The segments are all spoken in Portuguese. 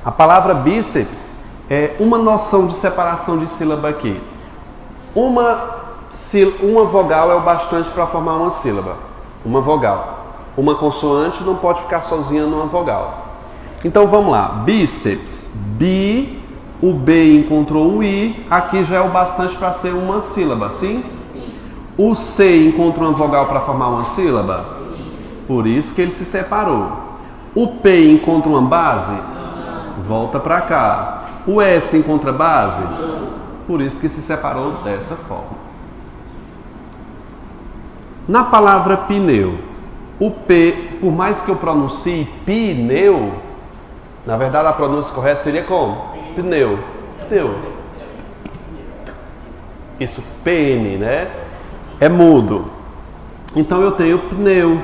A palavra bíceps é uma noção de separação de sílaba aqui. Uma vogal é o bastante para formar uma sílaba. Uma vogal. Uma consoante não pode ficar sozinha numa vogal. Então vamos lá. Bíceps. Bi. O B encontrou um I. Aqui já é o bastante para ser uma sílaba, sim? O C encontrou uma vogal para formar uma sílaba? Por isso que ele se separou. O P encontra uma base? Volta para cá. O S encontra base? Por isso que se separou dessa forma. Na palavra pneu, o P, por mais que eu pronuncie pneu, na verdade a pronúncia correta seria como? Pneu. Pneu. Isso, PN, né? É mudo. Então eu tenho pneu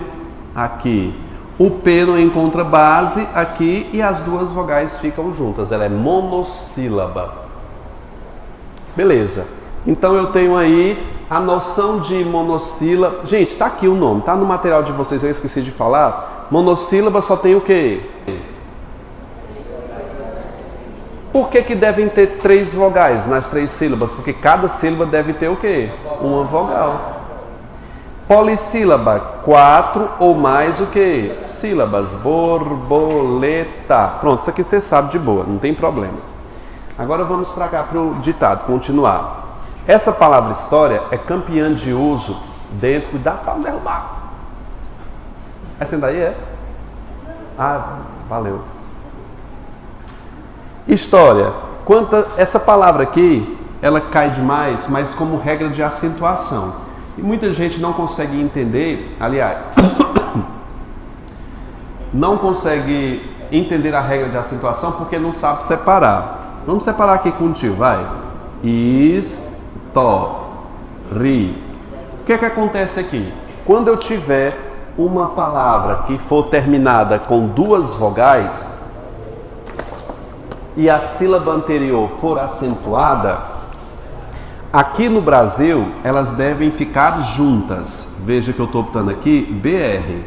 aqui. O P não encontra base aqui e as duas vogais ficam juntas. Ela é monossílaba. Beleza. Então eu tenho aí a noção de monossílaba. Gente, tá aqui o nome, tá no material de vocês, eu esqueci de falar. Monossílaba só tem o quê? Por que devem ter 3 vogais nas 3 sílabas? Porque cada sílaba deve ter o quê? Uma vogal. Polissílaba, 4 ou mais o que? Sílabas. Borboleta. Pronto, isso aqui você sabe de boa, não tem problema. Agora vamos para cá para o ditado, continuar. Essa palavra história é campeã de uso dentro... Cuidado para não derrubar. Essa daí é? Ah, valeu. História. Essa palavra aqui, ela cai demais, mas como regra de acentuação. E muita gente não consegue entender, aliás, não consegue entender a regra de acentuação porque não sabe separar. Vamos separar aqui contigo, vai. Ri. O que acontece aqui? Quando eu tiver uma palavra que for terminada com 2 vogais e a sílaba anterior for acentuada, aqui no Brasil, elas devem ficar juntas. Veja que eu estou optando aqui, BR.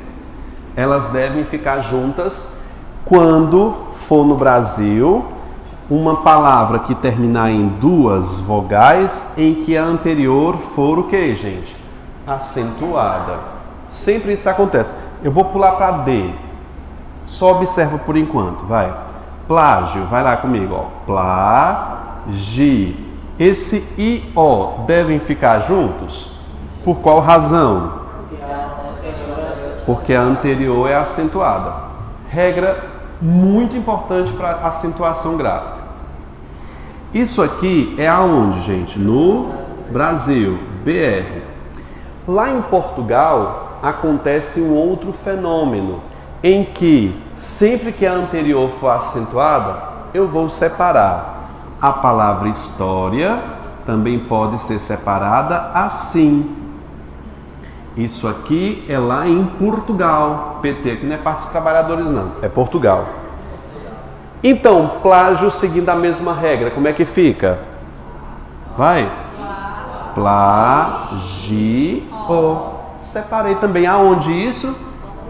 Elas devem ficar juntas quando for no Brasil uma palavra que terminar em 2 vogais em que a anterior for o que, gente? Acentuada. Sempre isso acontece. Eu vou pular para D. Só observa por enquanto, vai. Plágio, vai lá comigo, ó. Plagi. Esse I, O devem ficar juntos? Por qual razão? Porque a anterior é acentuada. Regra muito importante para acentuação gráfica. Isso aqui é aonde, gente? No Brasil, BR. Lá em Portugal acontece um outro fenômeno, em que sempre que a anterior for acentuada, eu vou separar. A palavra história também pode ser separada assim. Isso aqui é lá em Portugal. PT aqui não é parte dos trabalhadores não, é Portugal. Então, plágio seguindo a mesma regra, como é que fica? Vai. Plagio. Separei também. Aonde isso?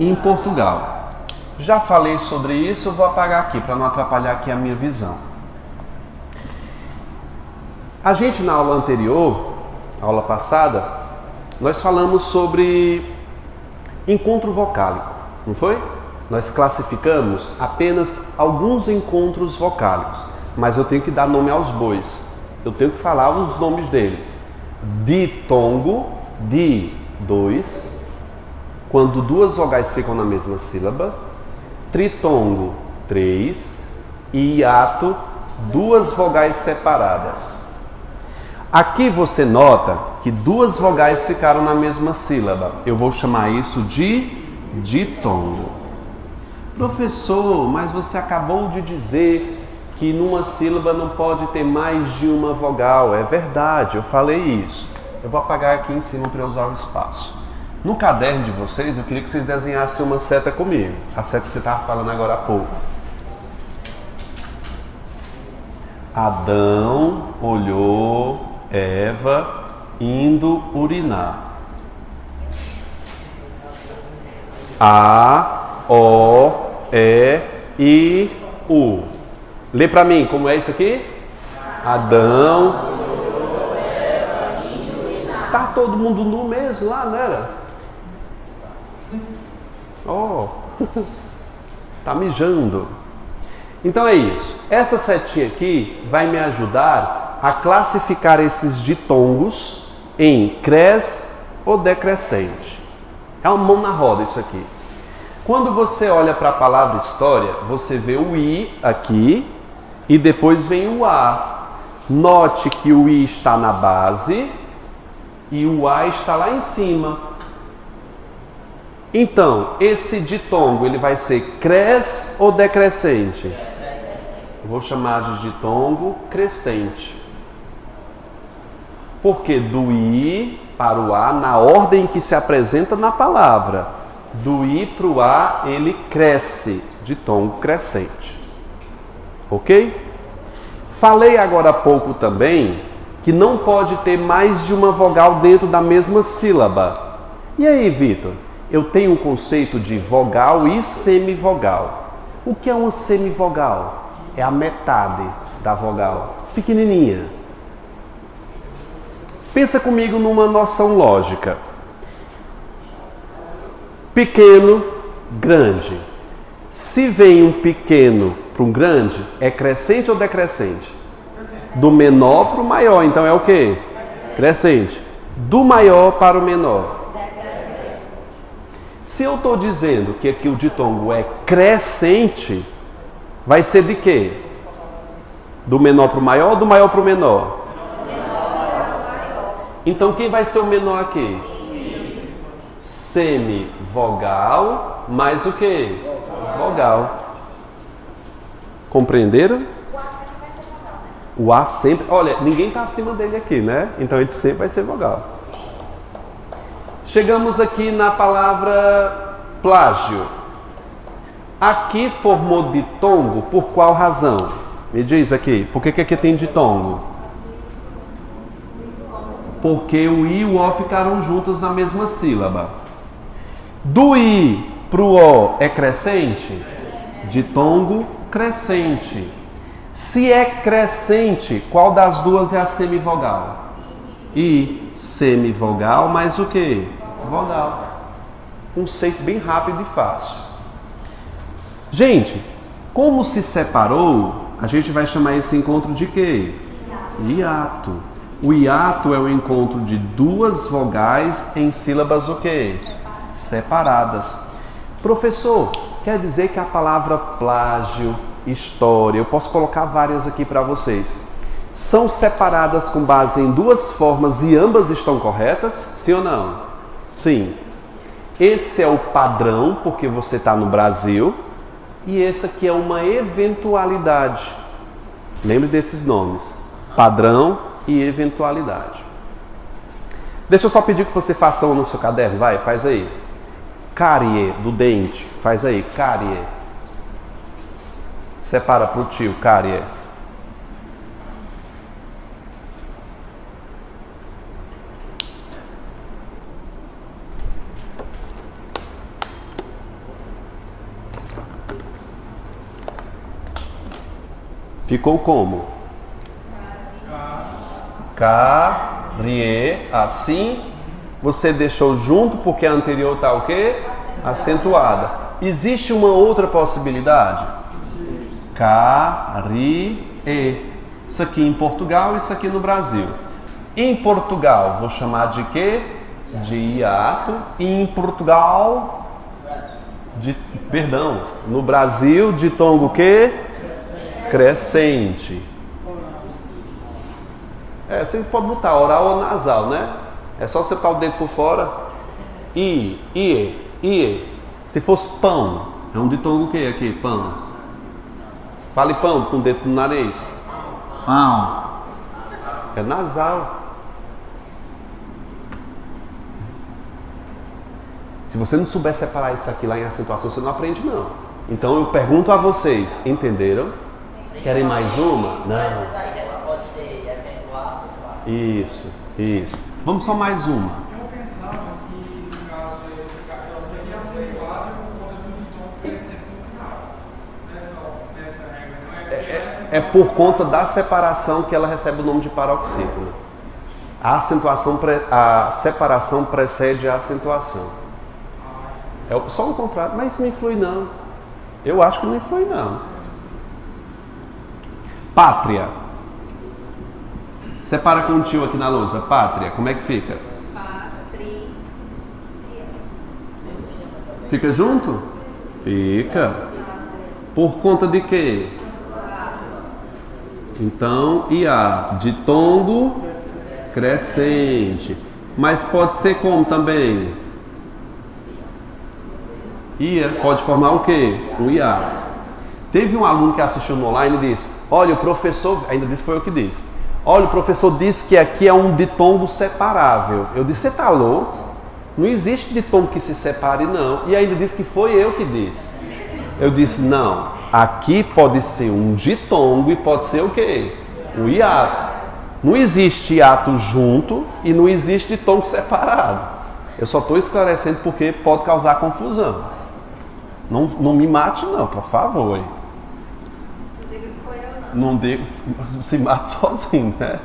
Em Portugal. Já falei sobre isso, vou apagar aqui para não atrapalhar aqui a minha visão. A gente na aula anterior, aula passada, nós falamos sobre encontro vocálico, não foi? Nós classificamos apenas alguns encontros vocálicos, mas eu tenho que dar nome aos bois. Eu tenho que falar os nomes deles. Ditongo, di, 2, quando 2 vogais ficam na mesma sílaba. Tritongo, 3, e hiato, 2 vogais separadas. Aqui você nota que 2 vogais ficaram na mesma sílaba. Eu vou chamar isso de ditongo. Professor, mas você acabou de dizer que numa sílaba não pode ter mais de uma vogal. É verdade, eu falei isso. Eu vou apagar aqui em cima para usar o espaço. No caderno de vocês, eu queria que vocês desenhassem uma seta comigo. A seta que você estava falando agora há pouco. Adão olhou Eva indo urinar. A, O, E, I, U. Lê para mim, como é isso aqui? Adão. Tá todo mundo nu mesmo lá, não era? Oh, tá mijando. Então é isso. Essa setinha aqui vai me ajudar a classificar esses ditongos em cres ou decrescente. É uma mão na roda isso aqui. Quando você olha para a palavra história, você vê o I aqui e depois vem o A. Note que o I está na base e o A está lá em cima. Então, esse ditongo, ele vai ser cres ou decrescente? Eu vou chamar de ditongo crescente. Porque do I para o A, na ordem que se apresenta na palavra, do I para o A, ele cresce, ditongo crescente. Ok? Falei agora há pouco também que não pode ter mais de uma vogal dentro da mesma sílaba. E aí, Vitor? Eu tenho um conceito de vogal e semivogal. O que é uma semivogal? É a metade da vogal, pequenininha. Pensa comigo numa noção lógica. Pequeno, grande. Se vem um pequeno para um grande, é crescente ou decrescente? Do menor para o maior, então é o quê? Crescente. Do maior para o menor. Se eu estou dizendo que aqui o ditongo é crescente, vai ser de quê? Do menor para o maior ou do maior para o menor? Então quem vai ser o menor aqui? Semivogal mais o quê? Vogal. Compreenderam? O A sempre... Olha, ninguém está acima dele aqui, né? Então ele sempre vai ser vogal. Chegamos aqui na palavra plágio. Aqui formou ditongo por qual razão? Me diz aqui, por que aqui tem ditongo? Porque o I e o O ficaram juntos na mesma sílaba. Do I para o O é crescente? Ditongo crescente. Se é crescente, qual das duas é a semivogal? I, semivogal, mais o que? Vogal. Conceito bem rápido e fácil. Gente, como se separou, a gente vai chamar esse encontro de quê? Hiato. O hiato é o encontro de duas vogais em sílabas o quê? Separadas. Professor, quer dizer que a palavra plágio, história, eu posso colocar várias aqui para vocês, são separadas com base em duas formas e ambas estão corretas? Sim ou não? Sim. Esse é o padrão, porque você está no Brasil, e esse aqui é uma eventualidade. Lembre desses nomes: padrão e eventualidade. Deixa eu só pedir que você faça um no seu caderno, vai, faz aí. Cárie, do dente, faz aí, cárie. Separa para o tio, cárie. Ficou como? Cárie, assim. Você deixou junto porque a anterior está o quê? Acentuada. Existe uma outra possibilidade? Cárie. Isso aqui em Portugal, isso aqui no Brasil. Em Portugal, vou chamar de quê? De hiato. E em Portugal, no Brasil, ditongo o quê? Crescente. Você pode botar oral ou nasal, né? É só você botar o dedo por fora. I. Se fosse pão, é um ditongo o quê aqui? Pão. Fale pão com o dedo no nariz. Pão. É nasal. Se você não souber separar isso aqui lá em acentuação, você não aprende não. Então eu pergunto a vocês, entenderam? Querem mais uma? Não. Pode ser eventual. Isso. Vamos só mais uma. Eu pensava que, no caso, ela seria acentuada por conta do ditongo crescente no final. Nessa regra, não É por conta da separação que ela recebe o nome de paroxítona. A separação precede a acentuação. É só o contrário, mas isso não influi não. Eu acho que não influi não. Pátria. Separa com o tio aqui na lousa. Pátria, como é que fica? Fica junto? Fica. Por conta de quê? Então, IA, ditongo crescente. Mas pode ser como também? IA pode formar o quê? Um hiato. Teve um aluno que assistiu no online e disse: olha, o professor, ainda disse foi eu que disse, olha, o professor disse que aqui é um ditongo separável. Eu disse: você tá louco? Não existe ditongo que se separe não. E ainda disse que foi eu que disse. Eu disse: não, aqui pode ser um ditongo e pode ser o quê? Um hiato. Não existe hiato junto e não existe ditongo separado. Eu só estou esclarecendo porque pode causar confusão. Não me mate não, por favor. Não digo, se mate sozinho, né?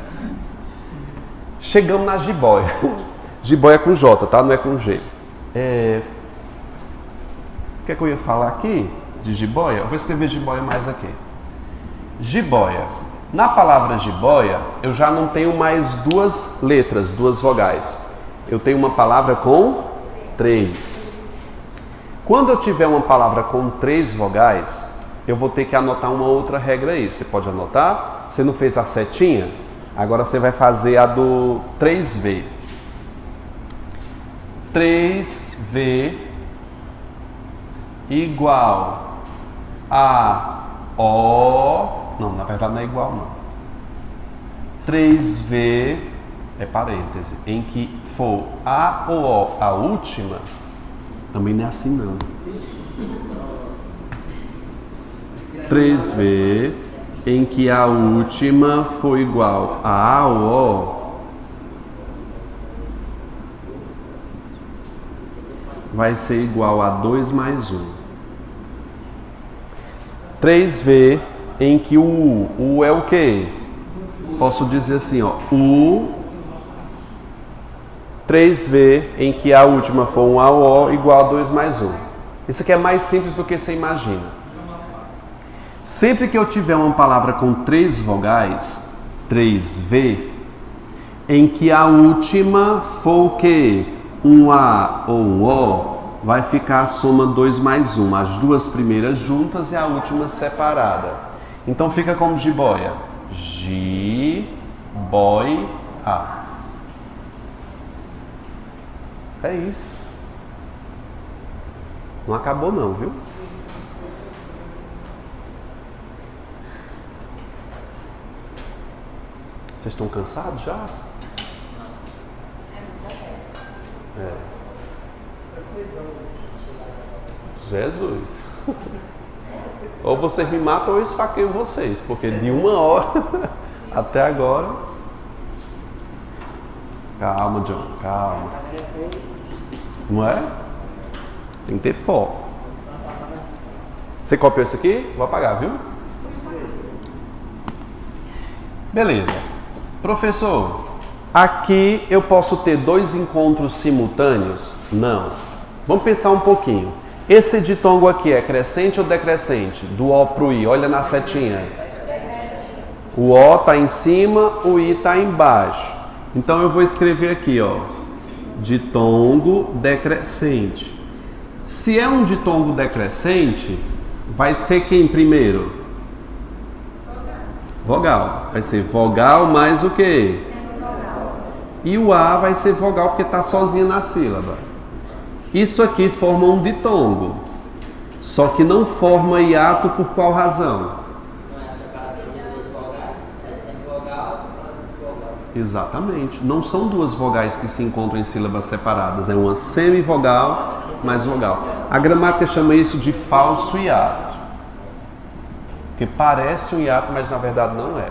Chegamos na jiboia. Jiboia é com J, tá? Não é com G. O que é que eu ia falar aqui de jiboia? Eu vou escrever jiboia mais aqui. Jiboia. Na palavra jiboia, eu já não tenho mais duas letras, duas vogais. Eu tenho uma palavra com 3. Quando eu tiver uma palavra com 3 vogais, eu vou ter que anotar uma outra regra aí. Você pode anotar? Você não fez a setinha? Agora você vai fazer a do 3V. 3V igual a O... Não, na verdade não é igual não. 3V é parêntese. Em que for A ou O a última, também não é assim não. 3V em que a última for igual a A ou O, vai ser igual a 2 mais 1. 3V em que o U é o quê? Posso dizer assim, ó, U. 3V em que a última for um A ou O igual a 2 mais 1. Isso aqui é mais simples do que você imagina. Sempre que eu tiver uma palavra com 3 vogais, 3V, em que a última for o quê? Um A ou um O, vai ficar a soma 2 mais 1. As duas primeiras juntas e a última separada. Então fica como jiboia. Jiboia. É isso. Não acabou não, viu? Vocês estão cansados já? É. Jesus. Ou vocês me matam ou eu esfaqueio vocês, porque de 1 hora até agora. Calma, John, calma. Não é? Tem que ter foco. Você copiou isso aqui? Vou apagar, viu? Beleza. Professor, aqui eu posso ter 2 encontros simultâneos? Não. Vamos pensar um pouquinho. Esse ditongo aqui é crescente ou decrescente? Do O para o I, olha na setinha. O O está em cima, o I está embaixo. Então eu vou escrever aqui, ó, ditongo decrescente. Se é um ditongo decrescente, vai ser quem primeiro? Vogal. Vai ser vogal mais o quê? E o A vai ser vogal porque está sozinho na sílaba. Isso aqui forma um ditongo. Só que não forma hiato por qual razão? Não é a separação de 2 vogais, é semivogal separado de vogal. Exatamente. Não são 2 vogais que se encontram em sílabas separadas. É uma semivogal mais vogal. A gramática chama isso de falso hiato. Porque parece um hiato, mas na verdade não é.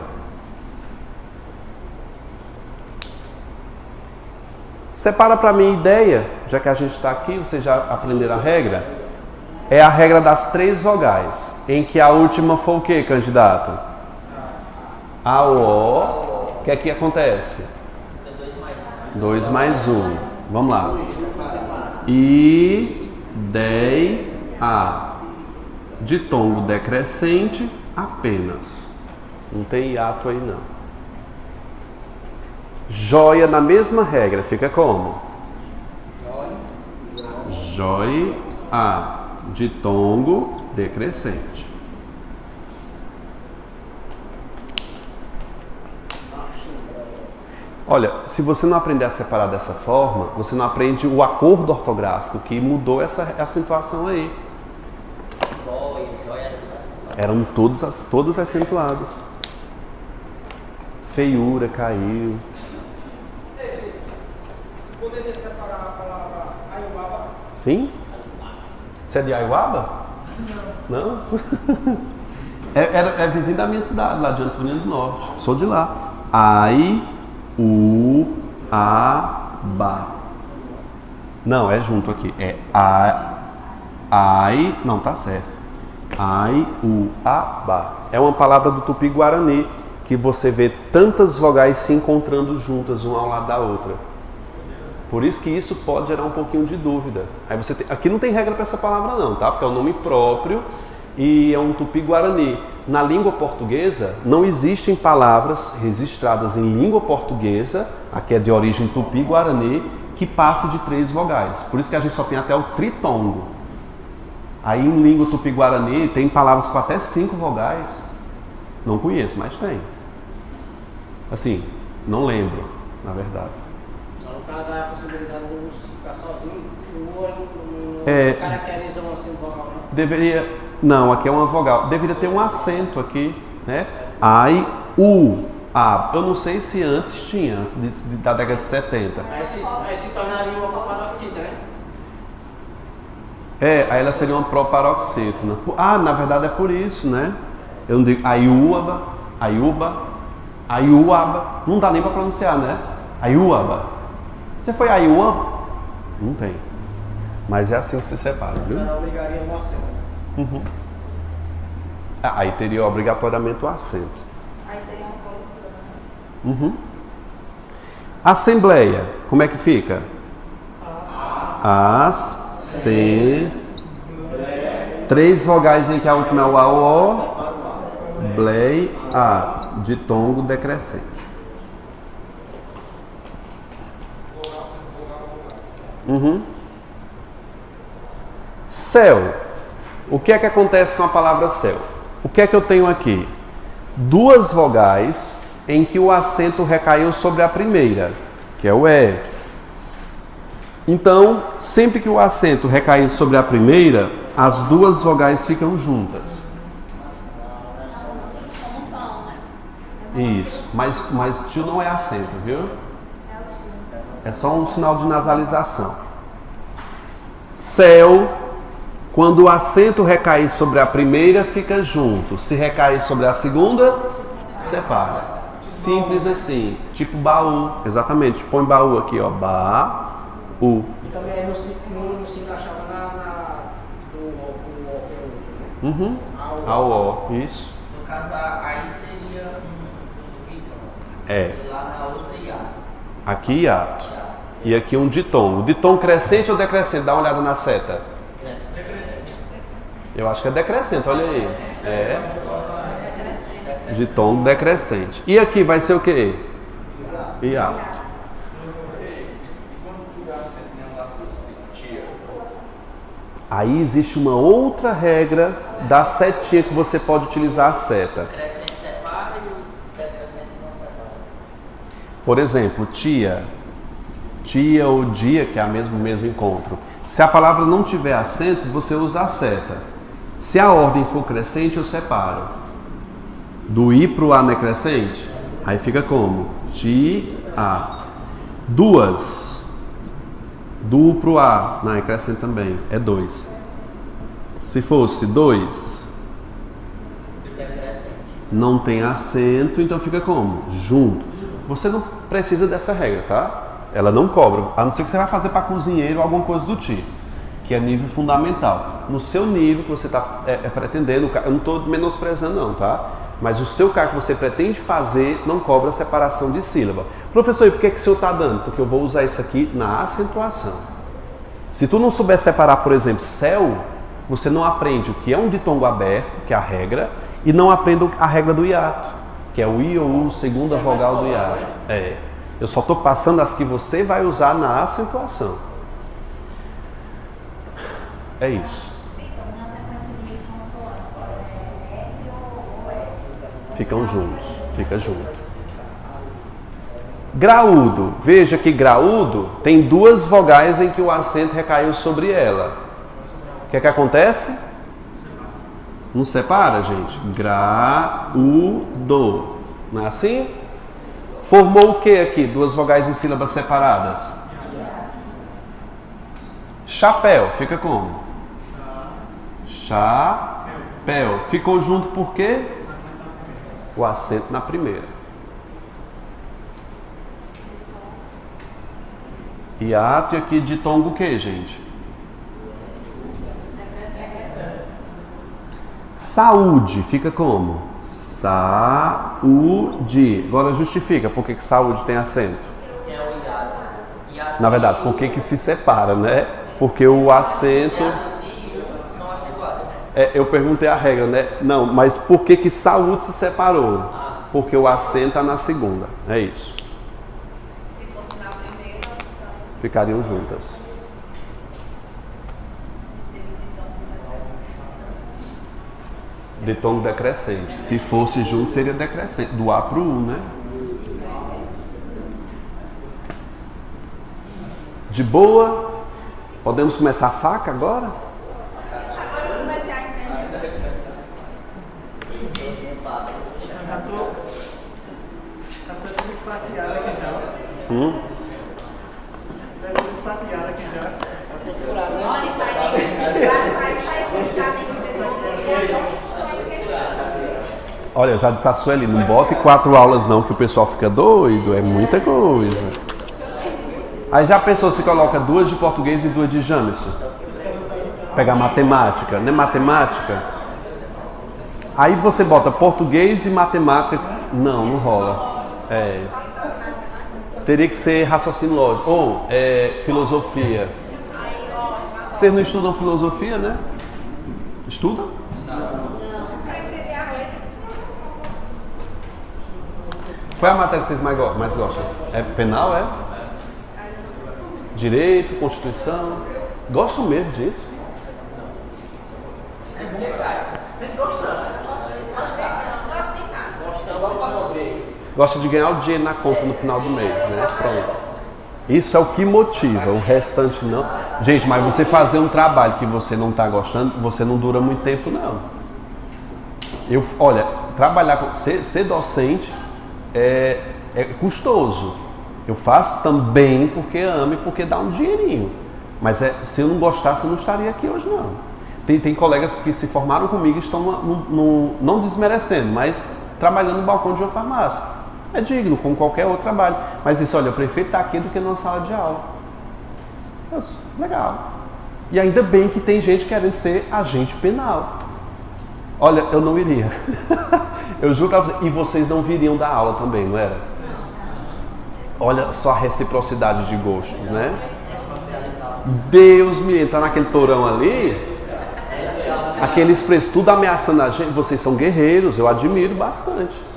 Separa para mim ideia, já que a gente está aqui, vocês já aprenderam a regra. É a regra das 3 vogais, em que a última foi o que, candidato? A, O. O que é que acontece? 2 mais 1. Vamos lá. I, dei, A. Ditongo decrescente apenas. Não tem hiato aí não. Joia na mesma regra, fica como? Joia, A. Ditongo decrescente. Olha, se você não aprender a separar dessa forma, você não aprende o acordo ortográfico que mudou essa acentuação aí. Eram todas acentuadas. Feiura caiu. Poderia separar a palavra Aiuaba? Sim? Você é de Aiuaba? Não. Não? É vizinho da minha cidade, lá de Antônio do Norte. Sou de lá. Aiuaba. Não, é junto aqui. É não, tá certo. Aiuaba. É uma palavra do Tupi-Guarani que você vê tantas vogais se encontrando juntas, uma ao lado da outra. Por isso que isso pode gerar um pouquinho de dúvida. Aí aqui não tem regra para essa palavra não, tá? Porque é um nome próprio e é um Tupi-Guarani. Na língua portuguesa não existem palavras registradas em língua portuguesa, aqui é de origem Tupi-Guarani, que passe de 3 vogais. Por isso que a gente só tem até o tritongo. Aí em língua Tupi-Guarani tem palavras com até 5 vogais. Não conheço, mas tem. Assim, não lembro, na verdade. Só no caso há a possibilidade de um ficar sozinho, não caracterizam assim o vogal, não? Deveria. Não, aqui é uma vogal. Deveria ter um acento aqui, né? A. Eu não sei se antes tinha, antes da década de 70. Aí se tornaria uma paroxítona, né? Aí ela seria uma proparoxítona. Na verdade é por isso, né? Eu não digo Aiuaba. Não dá nem para pronunciar, né? Aiuaba. Você foi Aiuaba? Não tem. Mas é assim que se separa, viu? Ela obrigaria o acento. Uhum. Aí teria obrigatoriamente o acento. Aí seria uma policia. Uhum. Assembleia, como é que fica? Três vogais em que a última é o A, O, blei, A, ditongo decrescente. Uhum. Céu. O que é que acontece com a palavra céu? O que é que eu tenho aqui? 2 vogais em que o acento recaiu sobre a primeira, que é o E. Então, sempre que o acento recair sobre a primeira, as 2 vogais ficam juntas. Isso, mas tio não é acento, viu? É só um sinal de nasalização. Céu, quando o acento recair sobre a primeira, fica junto. Se recair sobre a segunda, separa. Simples assim, tipo baú. Exatamente, põe baú aqui, ó. Baú. E também não se encaixava do Uhum. Ao O, isso. No caso, aí seria um ditongo. É. E lá na outra, hiato. Aqui hiato. E aqui um ditongo. Ditongo crescente ou decrescente? Dá uma olhada na seta. Eu acho que é decrescente, olha aí. É. Ditongo decrescente. E aqui vai ser o quê? Hiato. Aí existe uma outra regra da setinha que você pode utilizar a seta. O crescente separa e o decrescente não separa. Por exemplo, tia ou dia, que é o mesmo encontro. Se a palavra não tiver acento, você usa a seta. Se a ordem for crescente, eu separo. Do I para o A não é crescente? Aí fica como? Ti-a. 2. Do U para o A, não é crescente também, é 2. Se fosse 2, não tem acento, então fica como? Junto. Você não precisa dessa regra, tá? Ela não cobra, a não ser que você vai fazer para cozinheiro ou alguma coisa do tipo, que é nível fundamental. no seu nível que você está pretendendo. Eu não estou menosprezando não, tá? Mas o seu cargo que você pretende fazer não cobra separação de sílaba. Professor, e por que o senhor está dando? Porque eu vou usar isso aqui na acentuação. Se tu não souber separar, por exemplo, céu, você não aprende o que é um ditongo aberto, que é a regra, e não aprende a regra do hiato, que é o I ou U, segunda vogal do hiato. Eu só estou passando as que você vai usar na acentuação. É isso. Ficam juntos, fica junto. Graúdo, veja que graúdo tem duas vogais em que o acento recaiu sobre ela. O que é que acontece? Não separa, gente? Graúdo. Não é assim? Formou o que aqui? Duas vogais em sílabas separadas. Chapéu, fica como? Chapéu. Ficou junto por quê? O acento na primeira. Hiato e aqui ditongo o que, gente? Saúde, fica como? Saúde. Agora justifica por que saúde tem acento. Na verdade, por que se separa, né? Porque o acento... eu perguntei a regra, né? Não, mas por que saúde se separou? Porque o acento está na segunda. É isso. Ficariam juntas. Ditongo decrescente. Se fosse junto, seria decrescente. Do A para o U, né? De boa? Podemos começar a faca agora? Agora eu comecei a entender. Já tô desfateado aqui já. Já tô desfateado aqui já. Olha isso aí. Vai sair pensar Olha, eu já disse a Sueli, não bote 4 aulas não, que o pessoal fica doido, é muita coisa. Aí já pensou se coloca 2 de português e 2 de Jamerson? Pegar matemática, não é matemática? Aí você bota português e matemática, não rola. Teria que ser raciocínio lógico, ou filosofia. Vocês não estudam filosofia, né? Estudam? Qual é a matéria que vocês mais gostam? É penal, é? Direito, Constituição? Gostam mesmo disso? Gosta de ganhar o dinheiro na conta no final do mês, né? Pronto. Isso é o que motiva, o restante não. Gente, mas você fazer um trabalho que você não está gostando, você não dura muito tempo, não. Olha, ser docente é custoso. Eu faço também porque amo e porque dá um dinheirinho. Mas se eu não gostasse, eu não estaria aqui hoje, não. Tem colegas que se formaram comigo e estão não desmerecendo, mas trabalhando no balcão de uma farmácia. É digno, como qualquer outro trabalho. Mas isso, olha, eu prefiro estar aqui do que numa sala de aula. Legal. E ainda bem que tem gente querendo ser agente penal. Olha, eu não iria. Eu juro pra vocês. E vocês não viriam dar aula também, não era? Olha só a reciprocidade de gostos, né? Deus me entrar naquele torão ali, aqueles preços tudo ameaçando a gente. Vocês são guerreiros, eu admiro bastante.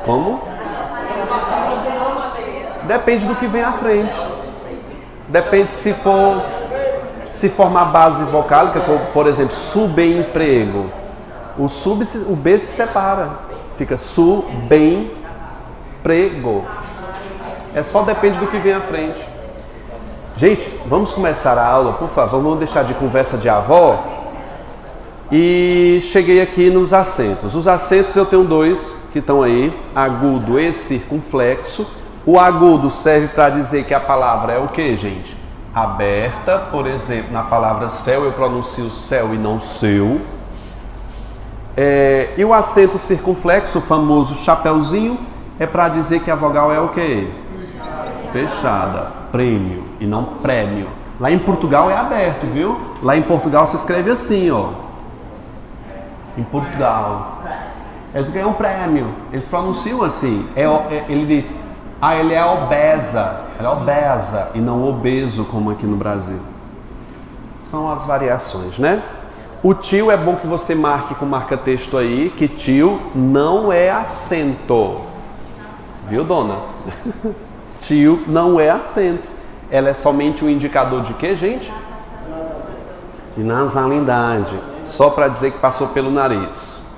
Como? Depende do que vem à frente. Depende se formar base vocálica, como, por exemplo, subemprego. O B se separa. Fica subemprego. Só depende do que vem à frente. Gente, vamos começar a aula, por favor. Vamos deixar de conversa de avó. E cheguei aqui nos acentos. Os acentos eu tenho 2 que estão aí, agudo e circunflexo. O agudo serve para dizer que a palavra é o que, gente? Aberta. Por exemplo, na palavra céu eu pronuncio céu e não seu. E o acento circunflexo, o famoso chapeuzinho, é para dizer que a vogal é o que? Fechada. Prêmio e não prêmio. Lá em Portugal é aberto, viu? Lá em Portugal se escreve assim, ó. Em Portugal. Eles ganham um prêmio. Eles pronunciam assim. Ele diz, ele é obesa. Ela é obesa e não obeso, como aqui no Brasil. São as variações, né? O tio é bom que você marque com marca-texto aí, que tio não é acento. Viu, dona? Tio não é acento. Ela é somente um indicador de quê, gente? De nasalidade. Só para dizer que passou pelo nariz.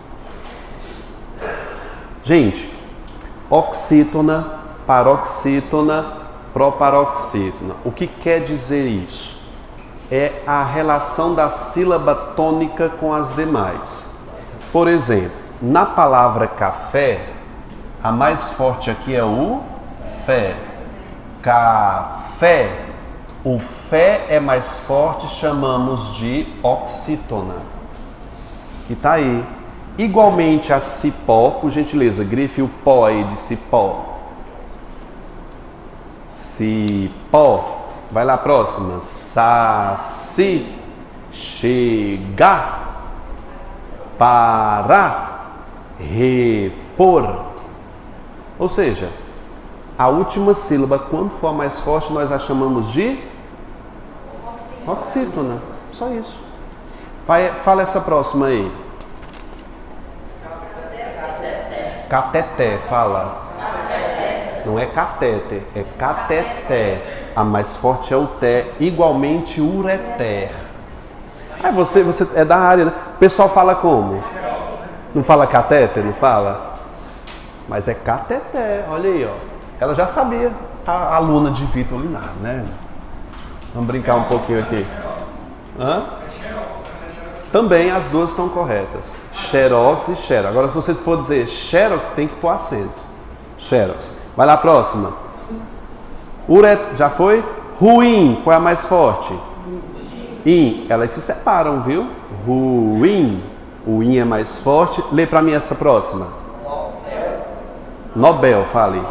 Gente, oxítona, paroxítona, proparoxítona. O que quer dizer isso? É a relação da sílaba tônica com as demais. Por exemplo, na palavra café, a mais forte aqui é o fé. Café. O fé é mais forte, chamamos de oxítona. Que tá aí. Igualmente a cipó, por gentileza, grife o pó aí de cipó. Cipó. Vai lá, próxima. Saci. Chegar. Parar. Repor. Ou seja, a última sílaba, quando for a mais forte, nós a chamamos de oxítona. Só isso. Fala essa próxima aí. Cateté, fala. Não é catéter, é cateté. A mais forte é o té, igualmente ureter. Você é da área, né? O pessoal fala como? Não fala catéter, não fala? Mas é cateté, olha aí, ó. Ela já sabia, a aluna de Vitor Linaro, né? Vamos brincar um pouquinho aqui. Hã? Também as duas estão corretas. Xerox e xerox. Agora, se você for dizer xerox, tem que pôr acento. Xerox. Vai lá, próxima. Já foi? Ruim. Qual é a mais forte? In. Elas se separam, viu? Ruim. O in é mais forte. Lê pra mim essa próxima. Nobel, fale.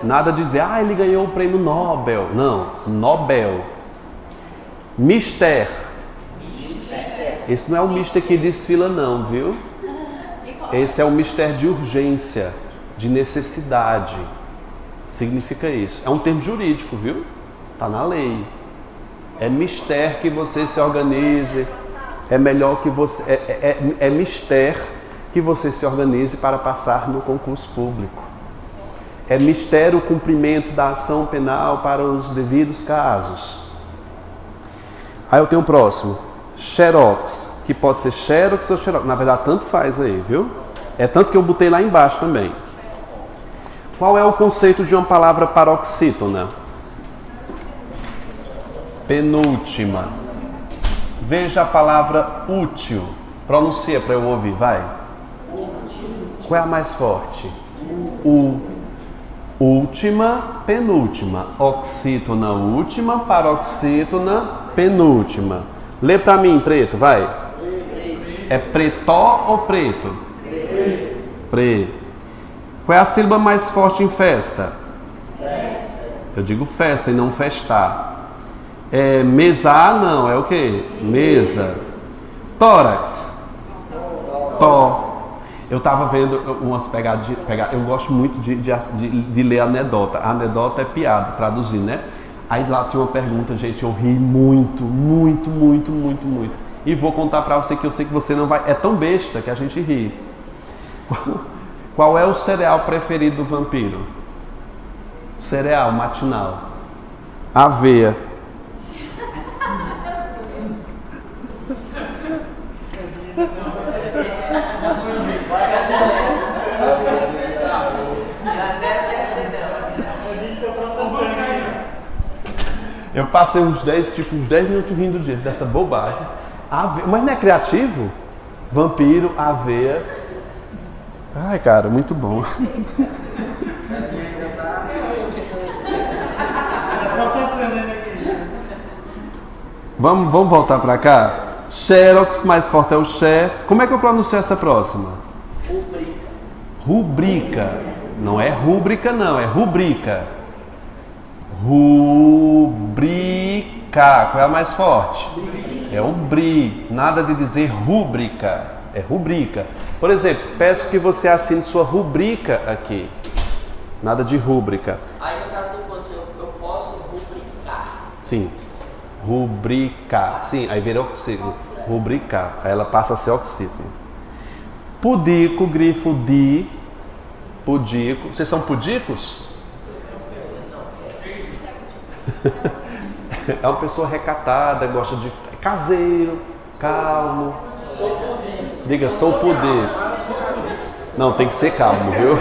Nada de dizer, ele ganhou o prêmio Nobel. Não, Nobel. Mister. Esse não é o mister que desfila não, viu? Esse é o mister de urgência, de necessidade. Significa isso. É um termo jurídico, viu? Tá na lei. É mister que você se organize. É melhor que você... É mister que você se organize para passar no concurso público. É mister o cumprimento da ação penal para os devidos casos. Aí eu tenho o próximo. Xerox, que pode ser xerox ou xerox. Na verdade, tanto faz aí, viu? É tanto que eu botei lá embaixo também. Qual é o conceito de uma palavra paroxítona? Penúltima. Veja a palavra útil. Pronuncia para eu ouvir, vai. Qual é a mais forte? Última, penúltima. Oxítona última, paroxítona penúltima. Lê pra mim, preto, vai. É pretó ou preto? Pre. Qual é a sílaba mais forte em festa? Eu digo festa e não festar. É mesar, não, é o quê? Mesa. Tórax. Tó. Eu estava vendo umas pegadas. Eu gosto muito de ler anedota. A anedota é piada, traduzindo, né? Aí lá tinha uma pergunta, gente, eu ri muito. E vou contar pra você que eu sei que você não vai... É tão besta que a gente ri. Qual é o cereal preferido do vampiro? Cereal matinal. Aveia. Eu passei uns 10 minutos rindo dessa bobagem. Mas não é criativo? Vampiro, aveia. Ai, cara, muito bom. Vamos voltar pra cá? Xerox, mais forte é o xe. Como é que eu pronuncio essa próxima? Rubrica. Não é rúbrica, não, é rubrica. Rubrica. Qual é a mais forte? É o bri. Nada de dizer rúbrica. É rubrica. Por exemplo, peço que você assine sua rubrica aqui. Nada de rúbrica. Aí no caso se fosse eu posso rubricar. Sim. Rubricar. Sim, aí vira oxígeno. Rubricar. Aí ela passa a ser oxígeno. Pudico, grifo di. Pudico. Vocês são pudicos? É uma pessoa recatada, gosta de... caseiro, calmo. Diga, sou pudico. Não, tem que ser calmo, viu?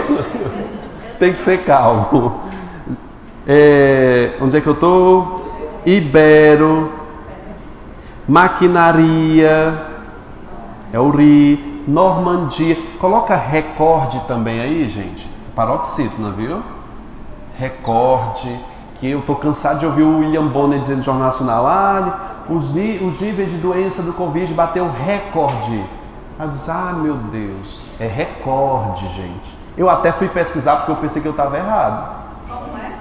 Tem que ser calmo. Onde é que eu tô? Ibero. Maquinaria. É o ri. Normandia. Coloca recorde também aí, gente. Paroxítona, viu? Recorde. Que eu tô cansado de ouvir o William Bonner dizendo no Jornal Nacional. Os níveis de doença do Covid bateu recorde. Eu disse, meu Deus. É recorde, gente. Eu até fui pesquisar porque eu pensei que eu estava errado. Como é?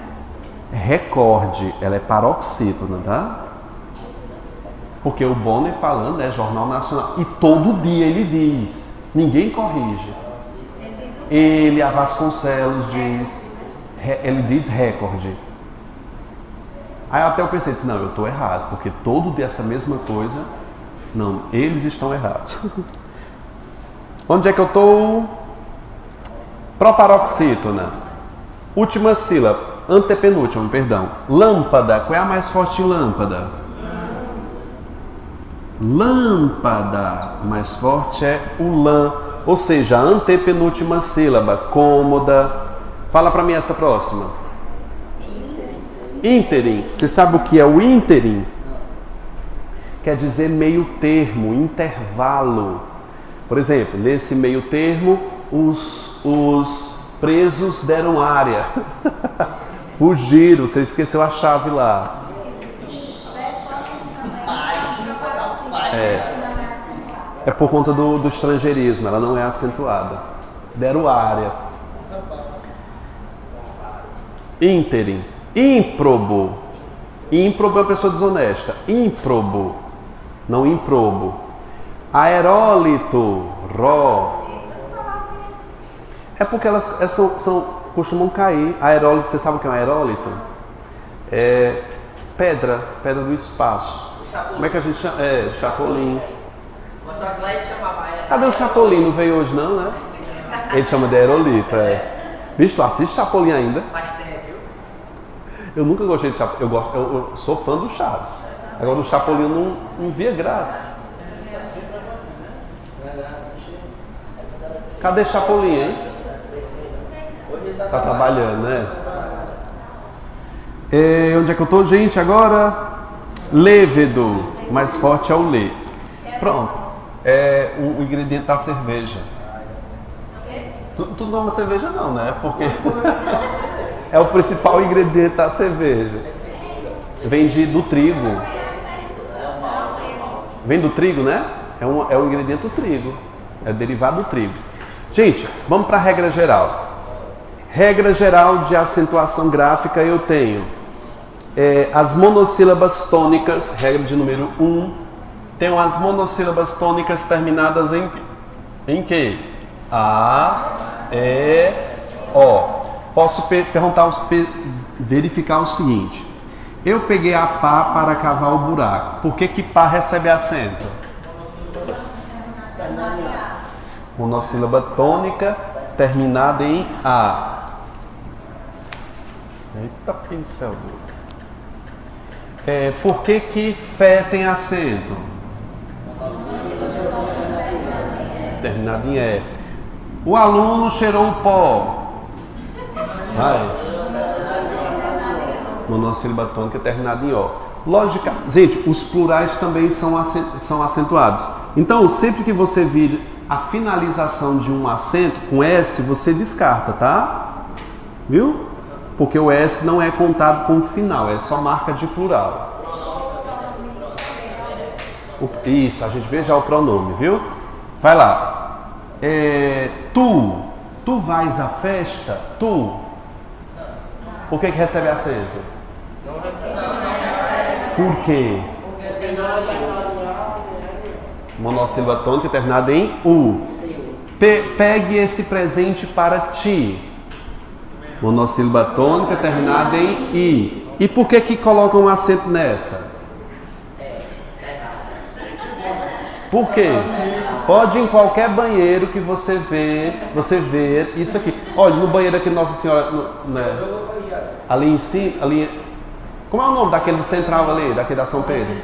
Recorde, ela é paroxítona, tá? Porque o Bonner falando é Jornal Nacional. E todo dia ele diz, ninguém corrige. Ele, a Vasconcelos diz, ele diz recorde. Aí até eu pensei, não, eu estou errado, porque todo dia essa mesma coisa, não, eles estão errados. Onde é que eu estou? Proparoxítona. Última sílaba, antepenúltima, perdão. Lâmpada, qual é a mais forte lâmpada? Lâmpada, mais forte é o lã, ou seja, a antepenúltima sílaba, cômoda. Fala para mim essa próxima. Ínterim. Você sabe o que é o ínterim? Quer dizer meio termo, intervalo. Por exemplo, nesse meio termo, os presos deram área. Fugiram, você esqueceu a chave lá. É por conta do estrangeirismo, ela não é acentuada. Deram área. Ínterim. Ímprobo. Ímprobo é uma pessoa desonesta. Ímprobo. Não improbo. Aerólito. Ró. É porque elas costumam cair. Aerólito, você sabe o que é um aerólito? É pedra do espaço. Como é que a gente chama? É, chapolim. Mas só que lá ele chamava Cadê o Chapolin? Não veio hoje não, né? Ele chama de aerolito, Bicho, tu assiste Chapolin ainda? faz tempo, viu? Eu nunca gostei de Chapolin. Eu sou fã do Chaves. Agora o Chapolin eu não via graça. Cadê Chapolin, hein? Tá trabalhando, né? Onde é que eu tô, gente, agora? Lévedo. Mais forte é o lê. Pronto. É o ingrediente da cerveja. Tu não toma cerveja não, né? Porque é o principal ingrediente da cerveja. Vem do trigo. Vem do trigo, né? É o ingrediente do trigo. É derivado do trigo. Gente, vamos para a regra geral. Regra geral de acentuação gráfica eu tenho as monossílabas tônicas, regra de número 1. Tenho as monossílabas tônicas terminadas em que? A, E, O. Posso verificar o seguinte. Eu peguei a pá para cavar o buraco. Por que pá recebe acento? Monossílaba tônica terminada em A. Eita, pincel. Por que fé tem acento? Terminado em E. O aluno cheirou o pó. Monossílaba tônica terminada em O. Lógica, gente, os plurais também são acentuados. Então, sempre que você vir a finalização de um acento com S, você descarta, tá? Viu? Porque o S não é contado como final, é só marca de plural. Isso, a gente vê já o pronome, viu? Vai lá. Tu vais à festa? Tu. Por que recebe acento? Não recebe. Por quê? Porque Não vai terminar em A, Monossílaba tônica terminada em U. Pegue esse presente para ti. Monossílaba tônica terminada em I. E por que colocam um acento nessa? Por quê? Pode ir em qualquer banheiro que você ver isso aqui. Olha, no banheiro aqui Nossa Senhora, né? Ali em cima, ali. Como é o nome daquele do central ali, daquele da São Pedro?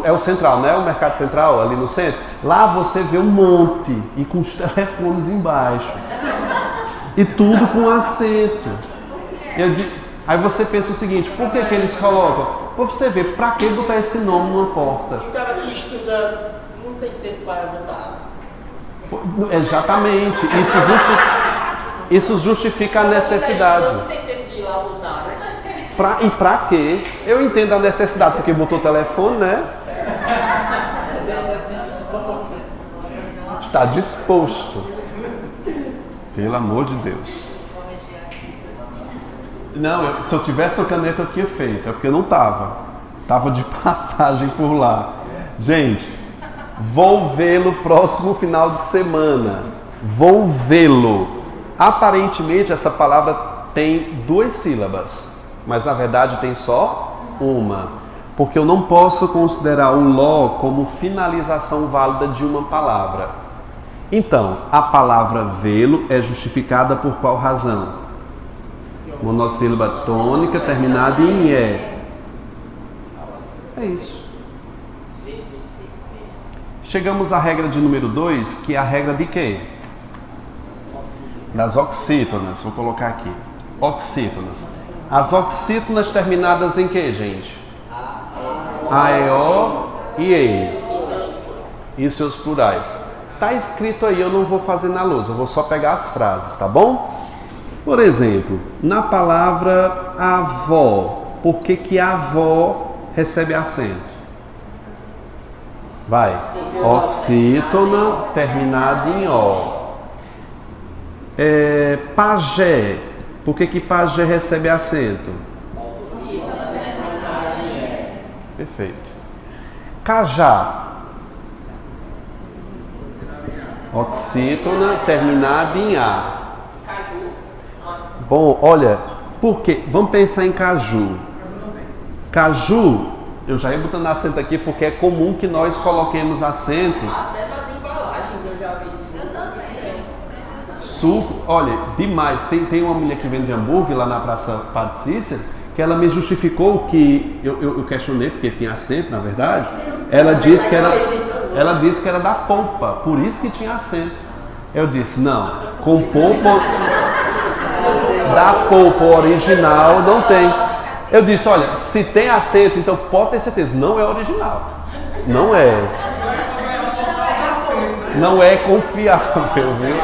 É o central, né? O mercado central, ali no centro. Lá você vê um monte e com os telefones embaixo. E tudo com acento. Aí você pensa o seguinte, por que eles colocam? Pra você ver, pra que botar esse nome numa porta? Quem estava aqui estudando, não tem tempo para botar. Exatamente. Isso justifica a necessidade. Não tem tempo de ir lá botar, né? E pra quê? Eu entendo a necessidade, porque botou o telefone, né? Está disposto. Pelo amor de Deus. Não, se eu tivesse a caneta eu tinha feito, é porque eu não estava. Estava de passagem por lá. Gente, vou vê-lo próximo final de semana. Vou vê-lo. Aparentemente essa palavra tem 2 sílabas, mas na verdade tem só uma. Porque eu não posso considerar o ló como finalização válida de uma palavra. Então, a palavra vê-lo é justificada por qual razão? Monossílaba tônica terminada em E. É isso. Chegamos à regra de número 2, que é a regra de quê? Das oxítonas. Vou colocar aqui. Oxítonas. As oxítonas terminadas em quê, gente? A, E, O e E. E seus plurais. Tá escrito aí, eu não vou fazer na lousa, eu vou só pegar as frases, tá bom? Por exemplo, na palavra avó, por que avó recebe acento? Vai. Oxítona terminada em O. Pajé, por que pajé recebe acento? Perfeito. Cajá. Oxítona terminada em A. Caju. Nossa. Bom, olha, por quê? Vamos pensar em caju. Caju, eu já ia botando acento aqui porque é comum que nós coloquemos acentos. Até nas embalagens eu já vi isso. Eu também. Suco, olha, demais. Tem uma mulher que vende hambúrguer lá na Praça Padre Cícero, que ela me justificou que eu questionei porque tinha acento, na verdade. Ela disse que era da polpa, por isso que tinha acento. Eu disse, não, com polpa da polpa original não tem. Eu disse, olha, se tem acento, então pode ter certeza, não é original. Não é. Não é confiável, viu?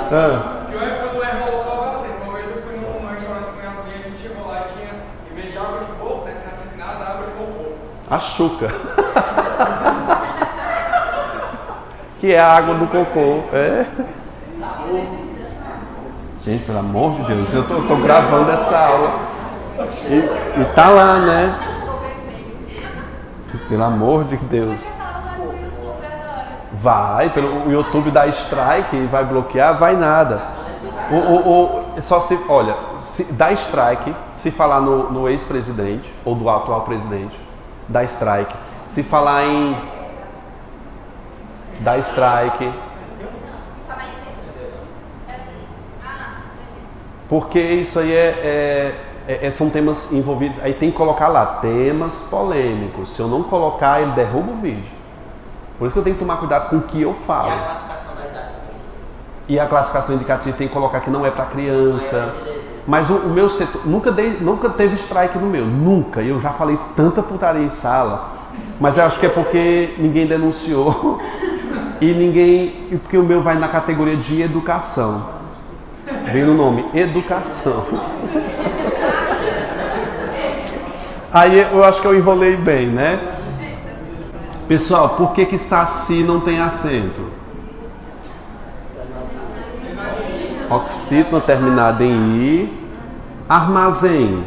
Pior é quando erra o local do acento. Uma vez eu fui num restaurante com minhas amigas, a gente chegou lá e tinha, em vez de água de coco, né, sem acento nada, água de coco. A chuca. Que é a água do cocô. É. Gente, pelo amor de Deus, eu tô gravando essa aula. E tá lá, né? Pelo amor de Deus. Vai, pelo YouTube dá strike, vai bloquear, vai nada. Só se, olha, se dá strike, se falar no ex-presidente ou do atual presidente, dá strike. Se falar em dá strike. Porque isso aí são temas envolvidos, aí tem que colocar lá, temas polêmicos. Se eu não colocar, ele derruba o vídeo. Por isso que eu tenho que tomar cuidado com o que eu falo. E a classificação da idade também. E a classificação indicativa tem que colocar que não é para criança. Mas o meu setor, nunca teve strike no meu, nunca. Eu já falei tanta putaria em sala, mas eu acho que é porque ninguém denunciou e porque o meu vai na categoria de educação. Vem no nome, educação. Aí eu acho que eu enrolei bem, né? Pessoal, por que saci não tem acento? Oxítona terminada em I. Armazém.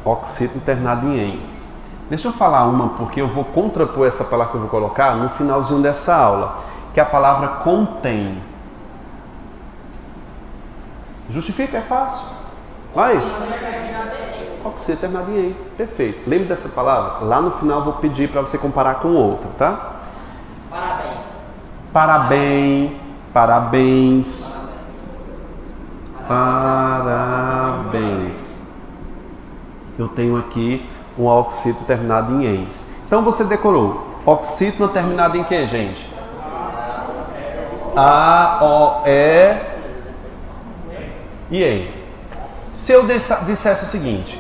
oxítono terminado em "em". Deixa eu falar uma, porque eu vou contrapor essa palavra que eu vou colocar no finalzinho dessa aula, que é a palavra "contém". Justifica? É fácil. Vai. Oxítono terminado em "em". Perfeito. Lembre dessa palavra? Lá no final eu vou pedir para você comparar com outra, tá? Parabéns. Parabéns. Parabéns. Parabéns. Eu tenho aqui um oxítono terminado em "ens". Então você decorou. Oxítono terminado em que, gente? A, O, E e "em". Se eu dissesse o seguinte: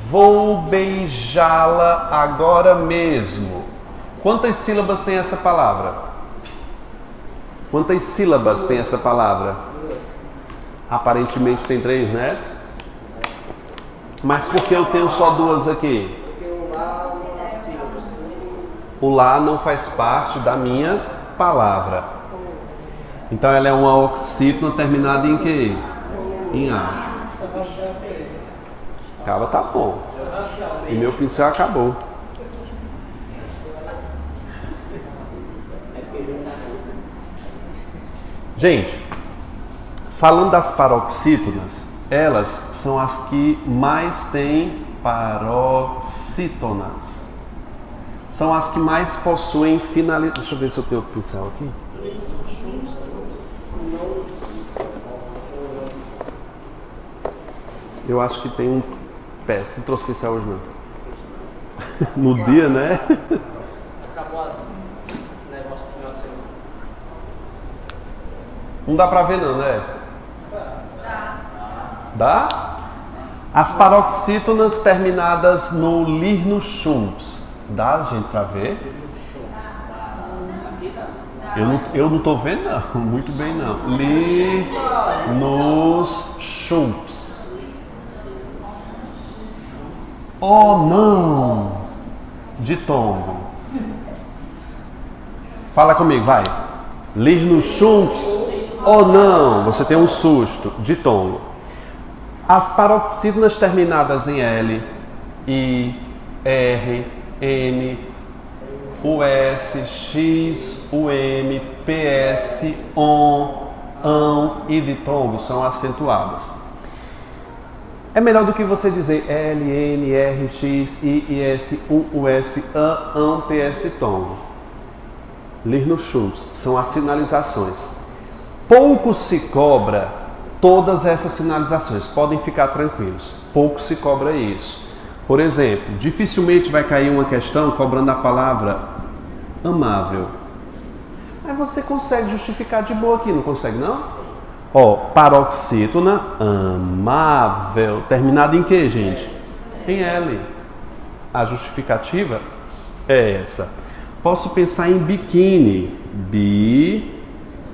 vou beijá-la agora mesmo. Quantas sílabas tem essa palavra? Quantas sílabas tem essa palavra? Aparentemente tem 3, né? Mas por que eu tenho só 2 aqui? Porque o lá não é sílaba. O lá não faz parte da minha palavra. Então ela é uma oxítono terminada em quê? Em A. Acaba, tá bom. E meu pincel acabou. Gente, falando das paroxítonas, elas são as que mais têm paroxítonas. São as que mais possuem finalidade. Deixa eu ver se eu tenho outro pincel aqui. Eu acho que tem um. Péssimo, não trouxe pincel hoje não. No dia, né? Acabou as negócios do final de semana. Não dá pra ver não, né? Dá? As paroxítonas terminadas no Lirnuschumps. Dá, gente, pra ver? Eu não tô vendo não, muito bem não. Lirnuschumps. Oh não! Ditongo. Fala comigo, vai. Lirnuschumps. Oh não! Você tem um susto. Ditongo. As paroxítonas terminadas em L, I, R, N, US, X, UM, PS, ON, AN e ditongo são acentuadas. É melhor do que você dizer L, N, R, X, I, S, U, US, AN, PS, ditongo. Lirnuschumps são as sinalizações. Pouco se cobra todas essas sinalizações, podem ficar tranquilos. Pouco se cobra isso. Por exemplo, dificilmente vai cair uma questão cobrando a palavra amável. Aí você consegue justificar de boa aqui, não consegue não? Ó, paroxítona amável, terminado em que, gente? Em L. A justificativa é essa. Posso pensar em biquíni.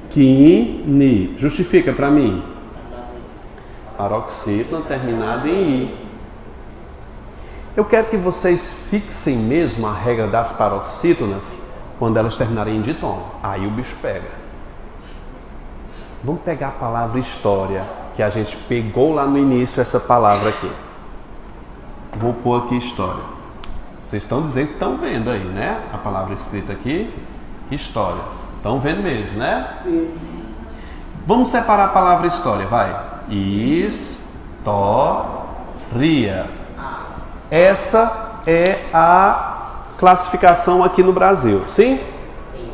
Biquíni. Justifica para mim. Paroxítona terminado em I. Eu quero que vocês fixem mesmo a regra das paroxítonas quando elas terminarem em ditongo. Aí o bicho pega. Vamos pegar a palavra história, que a gente pegou lá no início essa palavra aqui. Vou pôr aqui história. Vocês estão dizendo que estão vendo aí, né? A palavra escrita aqui, história. Estão vendo mesmo, né? Sim. Vamos separar a palavra história, vai. História. Essa é a classificação aqui no Brasil, sim? Sim.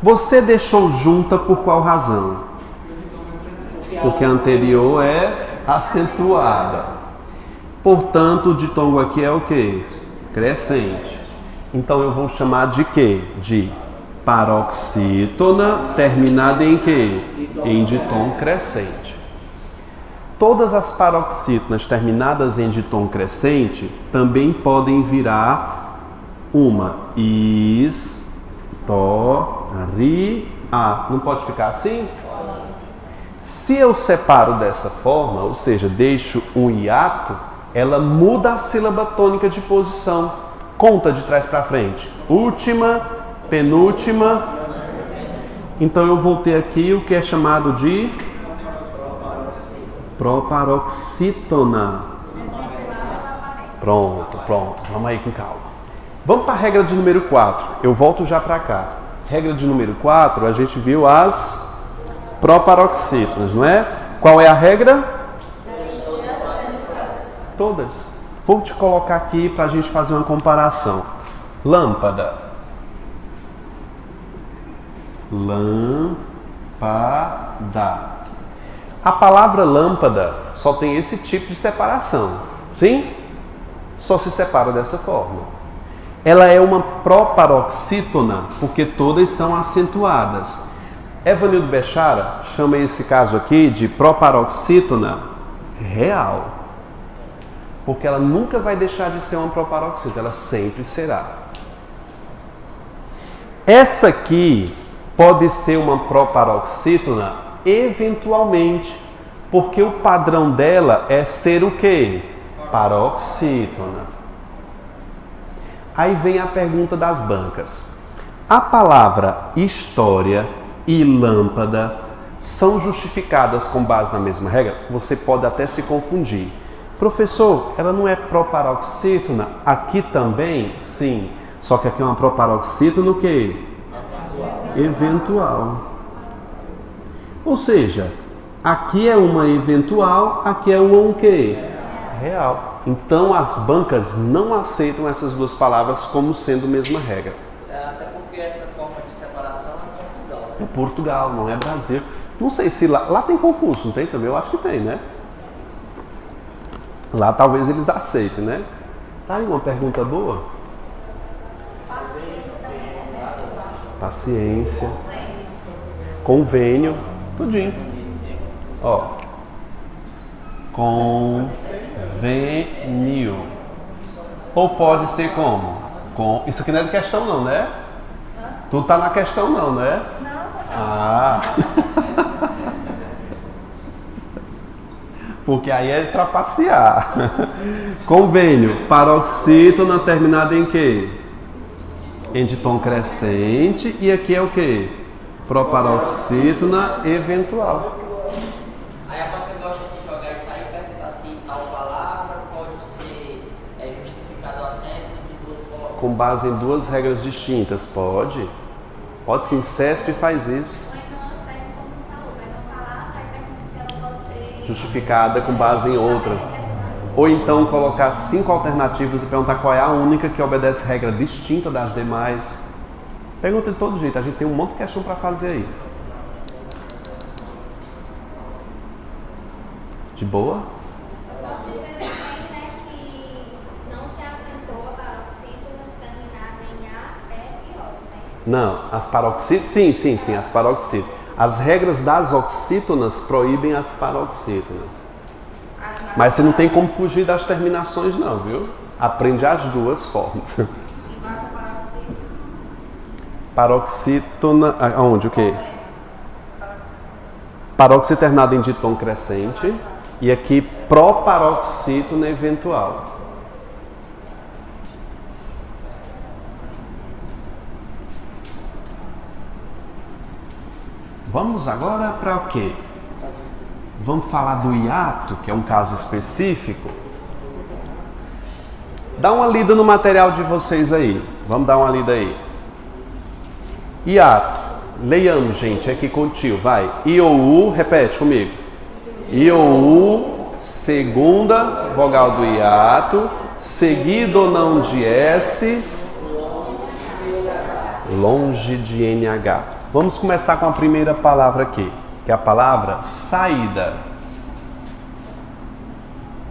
Você deixou junta por qual razão? Porque a anterior é acentuada. Portanto, o ditongo aqui é o quê? Crescente. Então eu vou chamar de quê? De paroxítona terminada em quê? Em ditongo crescente. Todas as paroxítonas terminadas em ditongo crescente também podem virar uma história. Não pode ficar assim? Se eu separo dessa forma, ou seja, deixo um hiato, ela muda a sílaba tônica de posição. Conta de trás para frente. Última, penúltima. Então eu vou ter aqui o que é chamado de proparoxítona. Pronto. Vamos aí com calma. Vamos para a regra de número 4. Eu volto já para cá. Regra de número 4, a gente viu as proparoxítonas, não é? Qual é a regra? Todas. Vou te colocar aqui para a gente fazer uma comparação. Lâmpada. A palavra lâmpada só tem esse tipo de separação. Sim? Só se separa dessa forma. Ela é uma proparoxítona porque todas são acentuadas. Evanildo Bechara chama esse caso aqui de proparoxítona real. Porque ela nunca vai deixar de ser uma proparoxítona, ela sempre será. Essa aqui pode ser uma proparoxítona eventualmente, porque o padrão dela é ser o quê? Paroxítona. Aí vem a pergunta das bancas. A palavra história e lâmpada são justificadas com base na mesma regra? Você pode até se confundir. Professor, ela não é proparoxítona? Aqui também? Sim. Só que aqui é uma proparoxítona o quê? Eventual. Ou seja, aqui é uma eventual, aqui é uma o quê? Real. Então as bancas não aceitam essas duas palavras como sendo a mesma regra. Até porque essa forma de separação é Portugal. É Portugal, não é Brasil. Não sei se lá tem concurso, não tem também? Eu acho que tem, né? Lá talvez eles aceitem, né? Tá aí uma pergunta boa? Paciência. Convênio. Tudinho. Ó. Convênio. Ou pode ser como? Isso aqui não é de questão não, né? Tu tá na questão não, né? Não, Ah. Porque aí é trapacear. Convênio. Paroxítona terminada em quê? Em de tom crescente. E aqui é o quê? Proparoxítona eventual. Aí a banca gosta de jogar isso aí e perguntar se tal palavra pode ser justificado o acento de duas formas. Com base em duas regras distintas. Pode? Pode sim. CESP faz isso. Ou então elas pegam como tu falou, pegam a palavra e perguntam se ela pode ser Justificada com base em outra. Ou então colocar 5 alternativas e perguntar qual é a única que obedece regra distinta das demais. Pergunta de todo jeito, a gente tem um monte de questão para fazer aí. De boa? Posso dizer também, né, que não se acentou a paroxítonas terminada em A, E e O, né? Não, as paroxítonas, sim, as paroxítonas. As regras das oxítonas proíbem as paroxítonas. Mas você não tem como fugir das terminações não, viu? Aprende as duas formas. Paroxítona, aonde, o quê? Paróxito terminado em ditom crescente e aqui proparoxítona eventual. Vamos agora para o quê? Vamos falar do hiato, que é um caso específico. Dá uma lida no material de vocês aí. Vamos dar uma lida aí. Hiato. Leiamos, gente, aqui com o tio, vai. I ou U, repete comigo. I ou U, segunda vogal do hiato, seguido ou não de S, longe de NH. Vamos começar com a primeira palavra aqui, que é a palavra saída.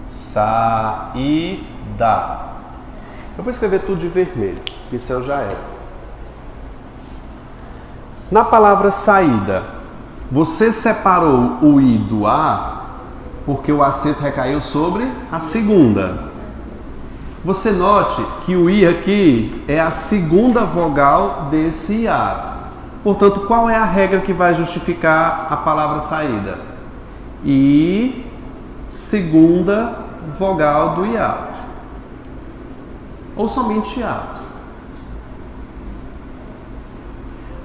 Saída. Eu vou escrever tudo de vermelho, isso eu já era. Na palavra saída, você separou o I do A porque o acento recaiu sobre a segunda. Você note que o I aqui é a segunda vogal desse hiato. Portanto, qual é a regra que vai justificar a palavra saída? I, segunda vogal do hiato. Ou somente hiato.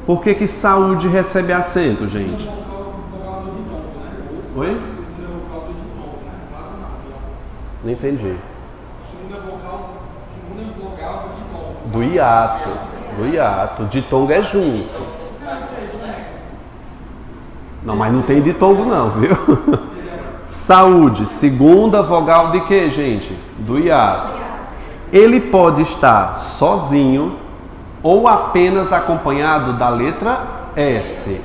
Por que saúde recebe acento, gente? Oi? Não entendi. segunda vogal de tom. Do hiato. Do hiato. Ditongo é junto. Não, mas não tem ditongo não, viu? Saúde. Segunda vogal de quê, gente? Do hiato. Ele pode estar sozinho ou apenas acompanhado da letra S.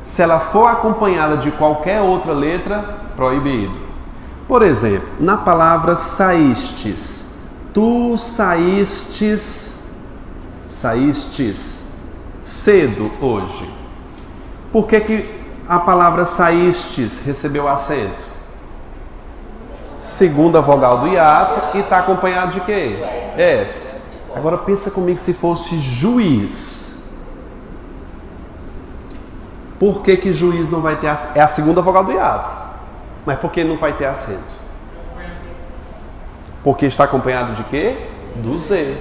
Se ela for acompanhada de qualquer outra letra, proibido. Por exemplo, na palavra saístes. Tu saístes cedo hoje. Por que a palavra saístes recebeu acento? Segunda vogal do hiato e está acompanhado de quê? S. Agora pensa comigo se fosse juiz. Por que juiz não vai ter acento? É a segunda vogal do hiato. Mas por que não vai ter acento? Porque está acompanhado de quê? Do Z.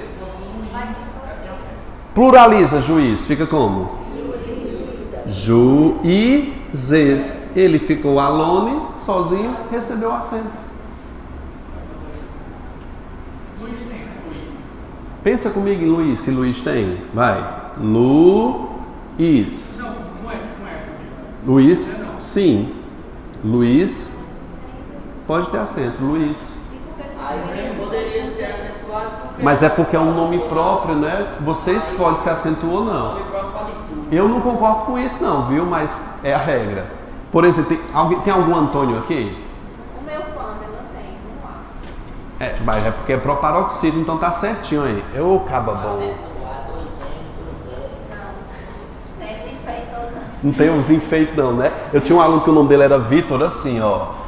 Pluraliza juiz, fica como? Juízes. Ele ficou alone, sozinho, recebeu acento. Luiz tem, né? Luiz. Pensa comigo em Luiz, se Luiz tem. Vai. Luiz. Não, com essa. Luiz, sim. Luiz pode ter acento, Luiz. Aí poderia ser acentuado. Mas é porque é um nome próprio, né? Você escolhe se acentua ou não. Nome próprio pode tudo. Eu não concordo com isso não, viu? Mas é a regra. Por exemplo, tem algum Antônio aqui? O meu Pamela tem, não há. Mas é porque é proparoxítono, então tá certinho aí. Eu caba bom. Acentuar, 2 N, 2 L. Não, esse enfeito não. Não tem uns enfeites não, né? Eu tinha um aluno que o nome dele era Vitor, assim, ó.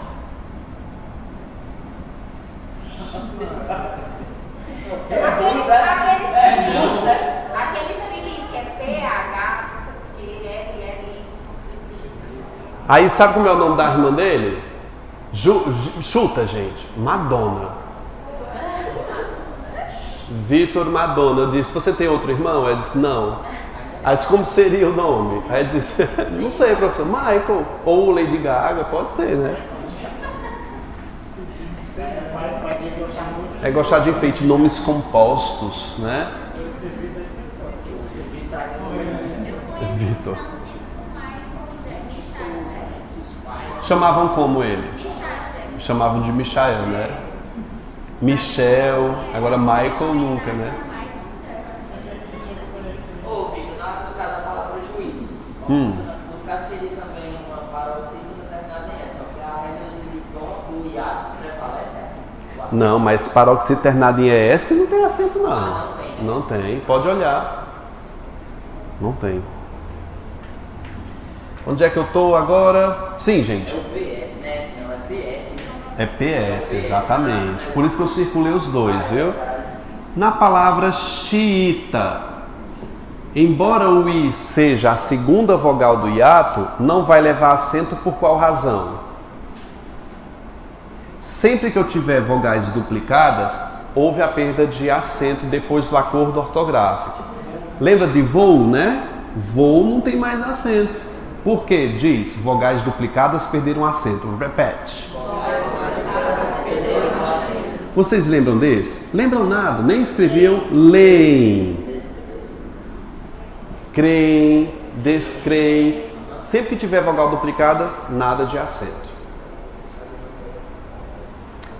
Aqueles Felipe que é PH, não sei o que, LL. Aí sabe como é o nome da irmã dele? Chuta, gente. Madonna. Vitor Madonna. Eu disse, você tem outro irmão? Ele disse, não. Aí eu disse, como seria o nome? Aí ele disse, não sei, professor, Michael. Ou Lady Gaga, pode ser, né? É gostar de enfeite, nomes compostos, né? Vitor. Chamavam como ele? Chamavam de Michael, né? Michel, agora Michael nunca, né? Ô, Victor, no caso da palavra juízes, no caso seria também uma paroxítona terminada em S, só que a regra do tom do hiato prevalece essa. Não, mas paroxítona terminada em ES não tem acento não. Não tem. Não tem, pode olhar. Não tem. Onde é que eu tô agora? Sim, gente. É o PS, né? Não, é PS. É PS, exatamente. Por isso que eu circulei os dois, viu? Na palavra xiita, embora o I seja a segunda vogal do hiato, não vai levar acento por qual razão? Sempre que eu tiver vogais duplicadas, houve a perda de acento depois do acordo ortográfico. Lembra de voo, né? Voo não tem mais acento. Por quê? Diz, vogais duplicadas perderam acento. Repete. Vocês lembram desse? Lembram nada? Nem escreviam? Leem. Creem, descreem. Sempre que tiver vogal duplicada, nada de acento.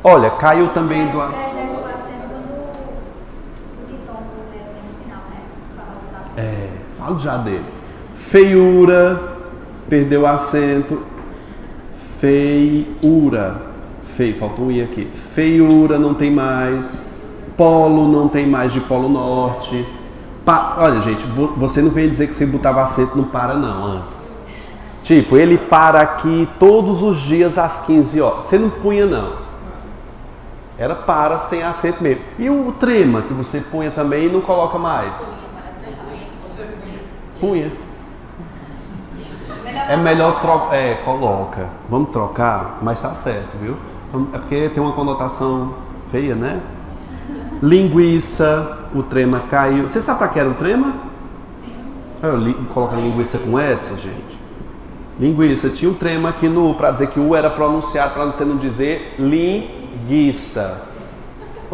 Olha, caiu também do... O acento do ditongo no final, né? Falo já dele. Feiura, perdeu o acento. Feiura. Faltou um I aqui. Feiura não tem mais. Polo não tem mais de Polo Norte. Olha, gente, você não vem dizer que você botava acento no para não, antes. Tipo, ele para aqui todos os dias às 15 horas. Você não punha não. Era para sem acento mesmo. E o trema que você punha também e não coloca mais? Punha. É melhor trocar. Coloca. Vamos trocar, mas tá certo, viu? É porque tem uma conotação feia, né? Linguiça, o trema caiu. Você sabe para que era o trema? Coloca linguiça com S, gente. Linguiça, tinha um trema aqui no para dizer que o era pronunciado, para você não dizer linguiça.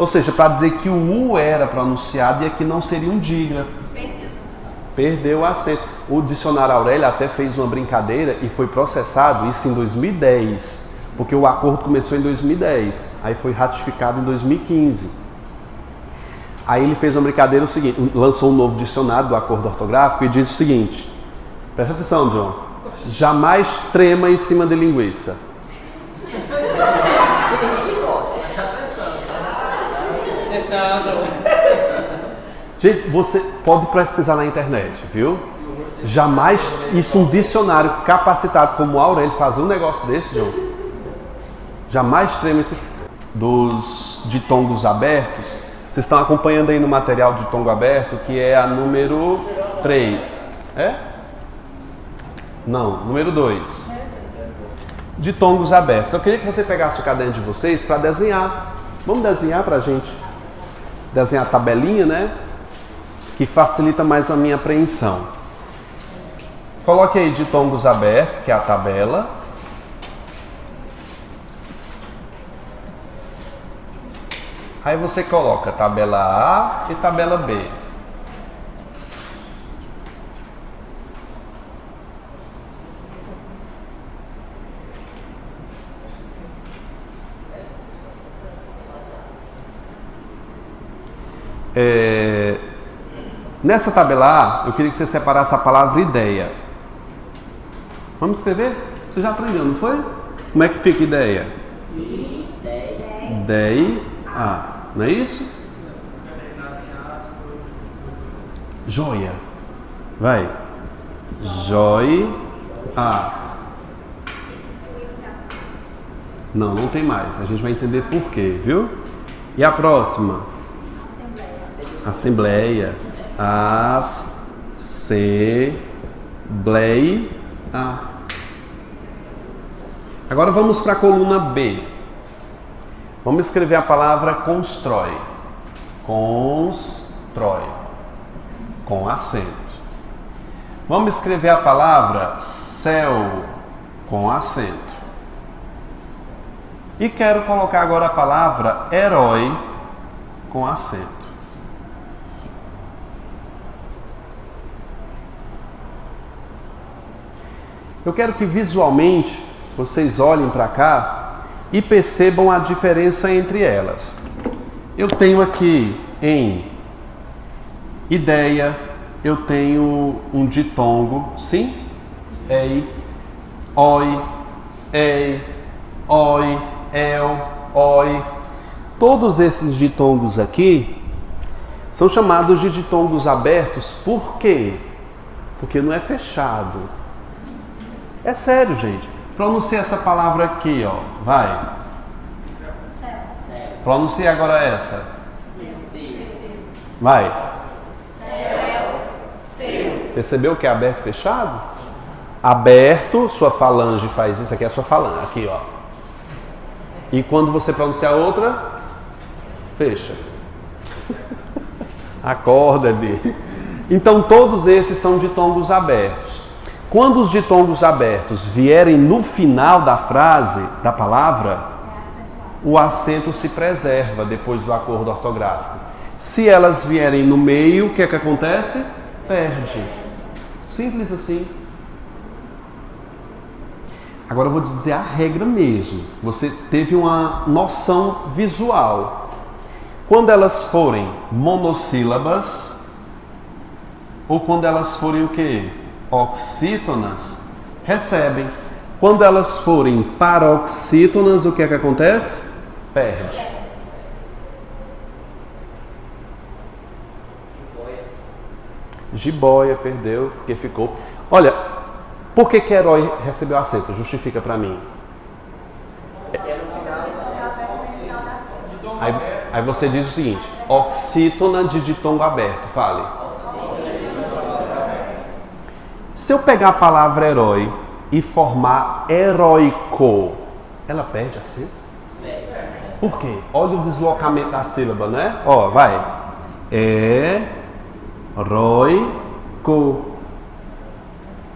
Ou seja, para dizer que o U era pronunciado e aqui não seria um dígrafo. Perdeu o acento. O dicionário Aurélia até fez uma brincadeira e foi processado, isso em 2010, porque o acordo começou em 2010, aí foi ratificado em 2015. Aí ele fez uma brincadeira o seguinte, lançou um novo dicionário do acordo ortográfico e diz o seguinte, presta atenção, John, jamais trema em cima de linguiça. Gente, você pode pesquisar na internet, viu? Jamais, isso um dicionário capacitado como o Aurélio fazer um negócio desse, João. Jamais treme esse dos ditongos abertos. Vocês estão acompanhando aí no material de ditongo aberto, que é a número 3. É? Não, número 2. Ditongos abertos. Eu queria que você pegasse o caderno de vocês para desenhar. Vamos desenhar para a gente desenhar a tabelinha, né? Que facilita mais a minha apreensão. Coloque aí ditongos abertos, que é a tabela. Aí você coloca tabela A e tabela B. Nessa tabela A, eu queria que você separasse a palavra ideia. Vamos escrever? Você já aprendeu, não foi? Como é que fica ideia? Ideia. Não é isso? Joia. Vai. Joia. Não tem mais. A gente vai entender por quê, viu? E a próxima? Assembleia. Assembleia. Agora vamos para a coluna B. Vamos escrever a palavra constrói. Constrói. Com acento. Vamos escrever a palavra céu. Com acento. E quero colocar agora a palavra herói. Com acento. Eu quero que visualmente vocês olhem para cá e percebam a diferença entre elas. Eu tenho aqui em ideia, eu tenho um ditongo, sim? Ei, oi, el, oi. Todos esses ditongos aqui são chamados de ditongos abertos, por quê? Porque não é fechado. É sério, gente. Pronuncia essa palavra aqui, ó. Vai. Pronuncia agora essa. Vai. Percebeu que é aberto e fechado? Aberto, sua falange faz isso. Aqui é a sua falange. Aqui, ó. E quando você pronunciar outra, fecha. Acorda de. Então todos esses são ditongos abertos. Quando os ditongos abertos vierem no final da frase, da palavra, o acento se preserva depois do acordo ortográfico. Se elas vierem no meio, o que é que acontece? Perde. Simples assim. Agora eu vou dizer a regra mesmo. Você teve uma noção visual. Quando elas forem monossílabas, ou quando elas forem o quê? Oxítonas, recebem. Quando elas forem paroxítonas, o que é que acontece? Perde. Jiboia perdeu, porque ficou. Olha, por que herói recebeu acento? Justifica para mim. Aí você diz o seguinte: oxítona de ditongo aberto. Fale. Se eu pegar a palavra herói e formar heróico, ela perde acento? Por quê? Olha o deslocamento da sílaba, né? Ó, vai. Heróico.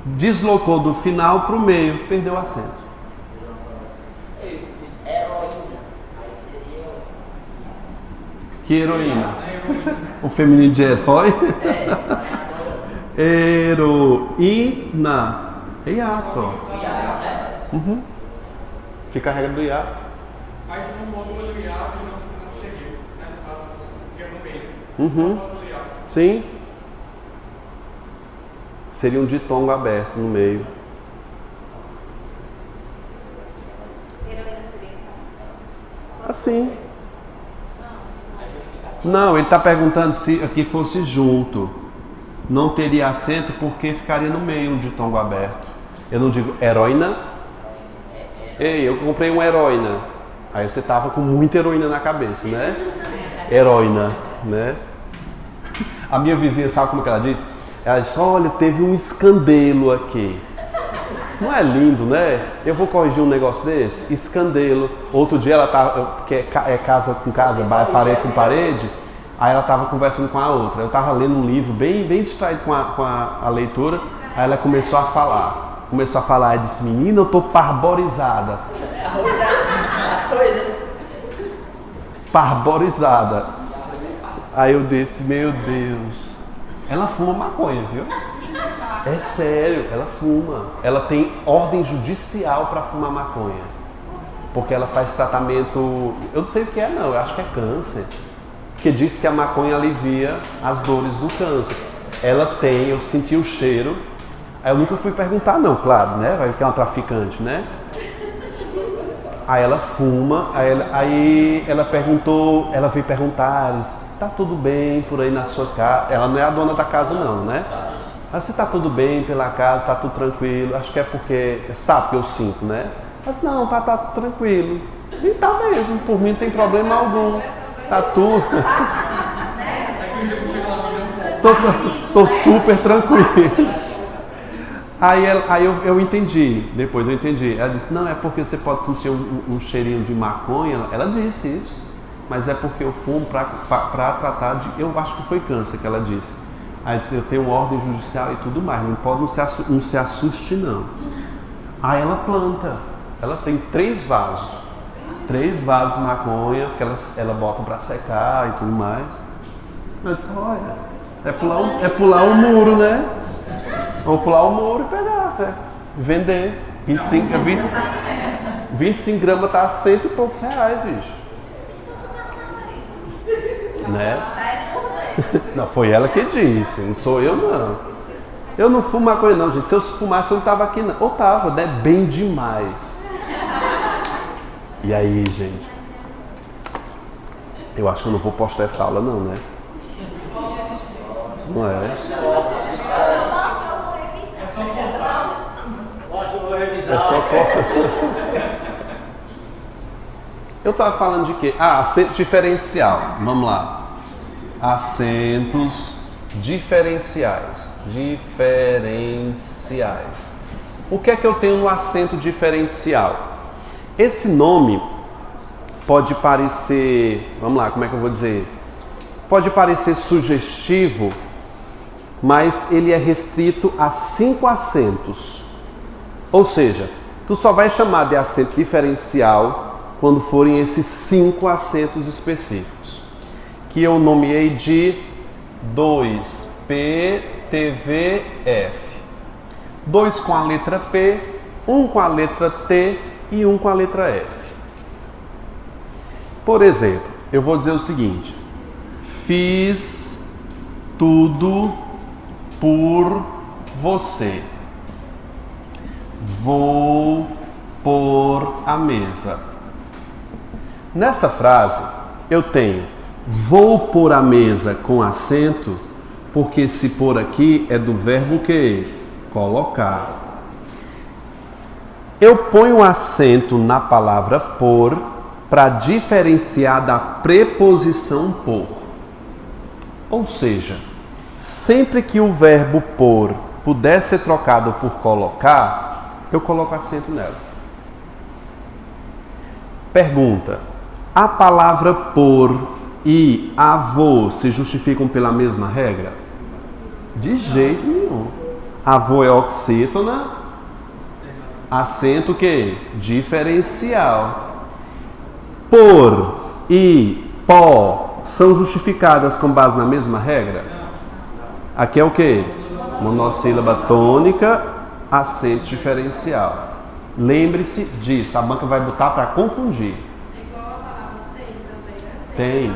Deslocou do final para o meio, perdeu o acento. Que heroína? O feminino de herói? Heroína. Hiato. Uhum. Fica a regra do hiato. Mas se não fosse pelo hiato, não teria, né? No caso, porque é no meio. Uhum. Se não fosse pelo hiato. Sim. Seria um ditongo aberto no meio. Heroína seria Assim. Não, ele está perguntando se aqui fosse junto. Não teria acento porque ficaria no meio um ditongo aberto. Eu não digo heroína. Ei, eu comprei uma heroína. Aí você tava com muita heroína na cabeça, né? Heroína, né? A minha vizinha, sabe como que ela disse? Ela disse, olha, teve um escândalo aqui. Não é lindo, né? Eu vou corrigir um negócio desse? Escândalo. Outro dia ela tava, porque é casa com casa, parede com parede, aí ela tava conversando com a outra. Eu tava lendo um livro bem distraído com a leitura, aí ela começou a falar. E disse, menina, eu tô parborizada. Parborizada. Aí eu disse, meu Deus, ela fuma maconha, viu? É sério, ela fuma. Ela tem ordem judicial para fumar maconha. Porque ela faz tratamento, eu não sei o que é não, eu acho que é câncer. Porque diz que a maconha alivia as dores do câncer. Ela tem, eu senti o cheiro. Aí eu nunca fui perguntar não, claro, né? Vai que é uma traficante, né? Aí ela fuma, aí ela perguntou, ela veio perguntar, tá tudo bem por aí na sua casa? Ela não é a dona da casa não, né? Aí você tá tudo bem pela casa, tá tudo tranquilo, acho que é porque, sabe que eu sinto, né? Mas não, tá tranquilo. E tá mesmo, por mim não tem problema algum. Tá tudo. Tô super tranquilo. Aí eu entendi, depois eu entendi. Ela disse, não, é porque você pode sentir um cheirinho de maconha. Ela disse isso, mas é porque eu fumo para tratar de... Eu acho que foi câncer que ela disse. Aí disse, eu tenho ordem judicial e tudo mais, não se assuste não. Aí ela planta, ela tem 3 vasos de maconha, que ela bota para secar e tudo mais. Eu disse, olha, é pular um muro, né? Vamos pular o muro e pegar, né? Vender. 25 gramas tá a 100 e poucos reais, bicho. Né? Não, foi ela que disse, não sou eu não. Eu não fumo maconha não, gente. Se eu fumasse eu não tava aqui não. Ou tava, né? Bem demais. E aí, gente? Eu acho que eu não vou postar essa aula não, né? Não é? É só corta. Eu estava falando de quê? Acento diferencial. Vamos lá. Acentos diferenciais. O que é que eu tenho no acento diferencial? Esse nome pode parecer... Vamos lá, como é que eu vou dizer? Pode parecer sugestivo, mas ele é restrito a 5 acentos. Ou seja, tu só vai chamar de acento diferencial quando forem esses 5 acentos específicos, que eu nomeei de 2, P, T, V, F. 2 com a letra P, 1 com a letra T e 1 com a letra F. Por exemplo, eu vou dizer o seguinte: fiz tudo por você. Vou pôr a mesa. Nessa frase eu tenho vou pôr a mesa com acento, porque esse pôr aqui é do verbo que? Colocar. Eu ponho acento na palavra pôr para diferenciar da preposição por. Ou seja, sempre que o verbo pôr puder ser trocado por colocar, eu coloco acento nela. Pergunta: a palavra por e avô se justificam pela mesma regra? De jeito nenhum. Avô é oxítona, acento que? Diferencial. Por e pó são justificadas com base na mesma regra? Aqui é o quê? Monossílaba tônica, acento diferencial. Lembre-se disso, a banca vai botar para confundir. É igual a palavra tem também, né? Tem.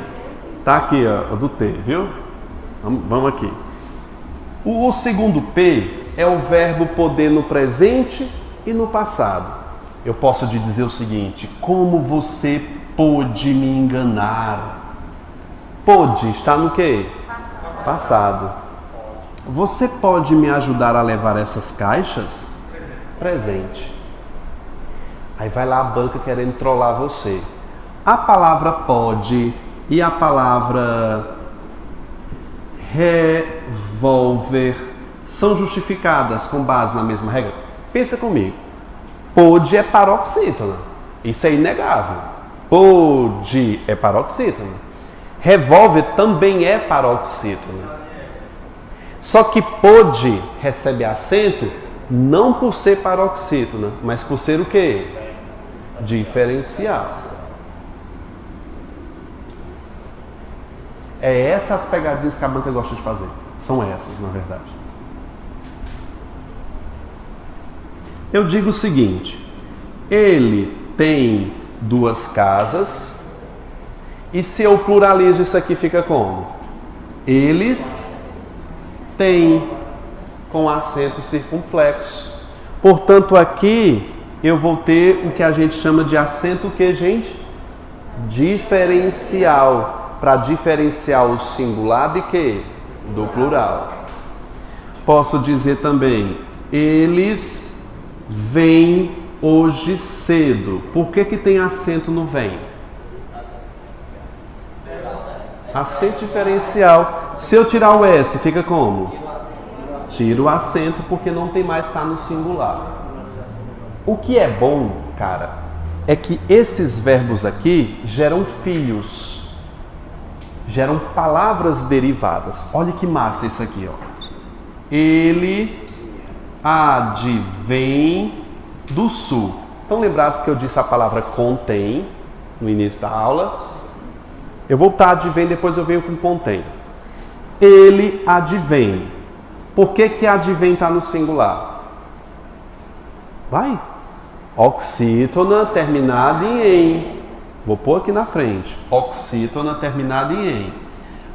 Tá aqui, ó, do T, viu? Vamos aqui. O segundo P é o verbo poder no presente e no passado. Eu posso te dizer o seguinte: como você pôde me enganar? Pôde está no quê? Passado. Você pode me ajudar a levar essas caixas? Presente. Aí vai lá a banca querendo trollar você. A palavra pode e a palavra revólver são justificadas com base na mesma regra? Pensa comigo. Pode é paroxítona. Isso é inegável. Pode é paroxítona. Revólver também é paroxítona. Só que pode recebe acento não por ser paroxítona, mas por ser o quê? Diferencial. É essas pegadinhas que a banca gosta de fazer. São essas, na verdade. Eu digo o seguinte: ele tem 2 casas, e se eu pluralizo isso aqui fica como? Eles têm, com acento circunflexo. Portanto, aqui eu vou ter o que a gente chama de acento o que, gente? Diferencial. Para diferenciar o singular de quê? Do plural. Posso dizer também, eles vêm hoje cedo. Por que tem acento no vem? Acento diferencial. Se eu tirar o S, fica como? Tiro o acento porque não tem mais, está no singular. O que é bom, cara, é que esses verbos aqui geram filhos. Geram palavras derivadas. Olha que massa isso aqui, ó. Ele advém do sul. Estão lembrados que eu disse a palavra contém no início da aula? Eu vou botar advém, depois eu venho com contém. Ele advém. Por que advém está no singular? Vai. Oxítona terminada em em. Vou pôr aqui na frente. Oxítona terminada em em.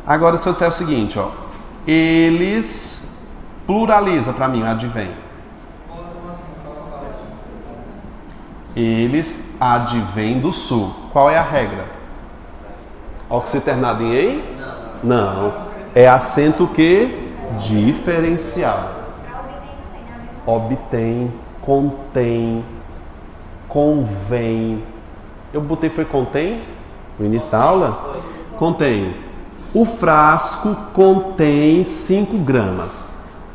Agora, se eu disser o seguinte, ó. Eles pluraliza para mim, advém. Eles advêm do sul. Qual é a regra? Oxiternado em em? Não. É acento que? Diferencial. Obtém, contém, convém. Eu botei foi contém no início da aula? Contém. O frasco contém 5 gramas.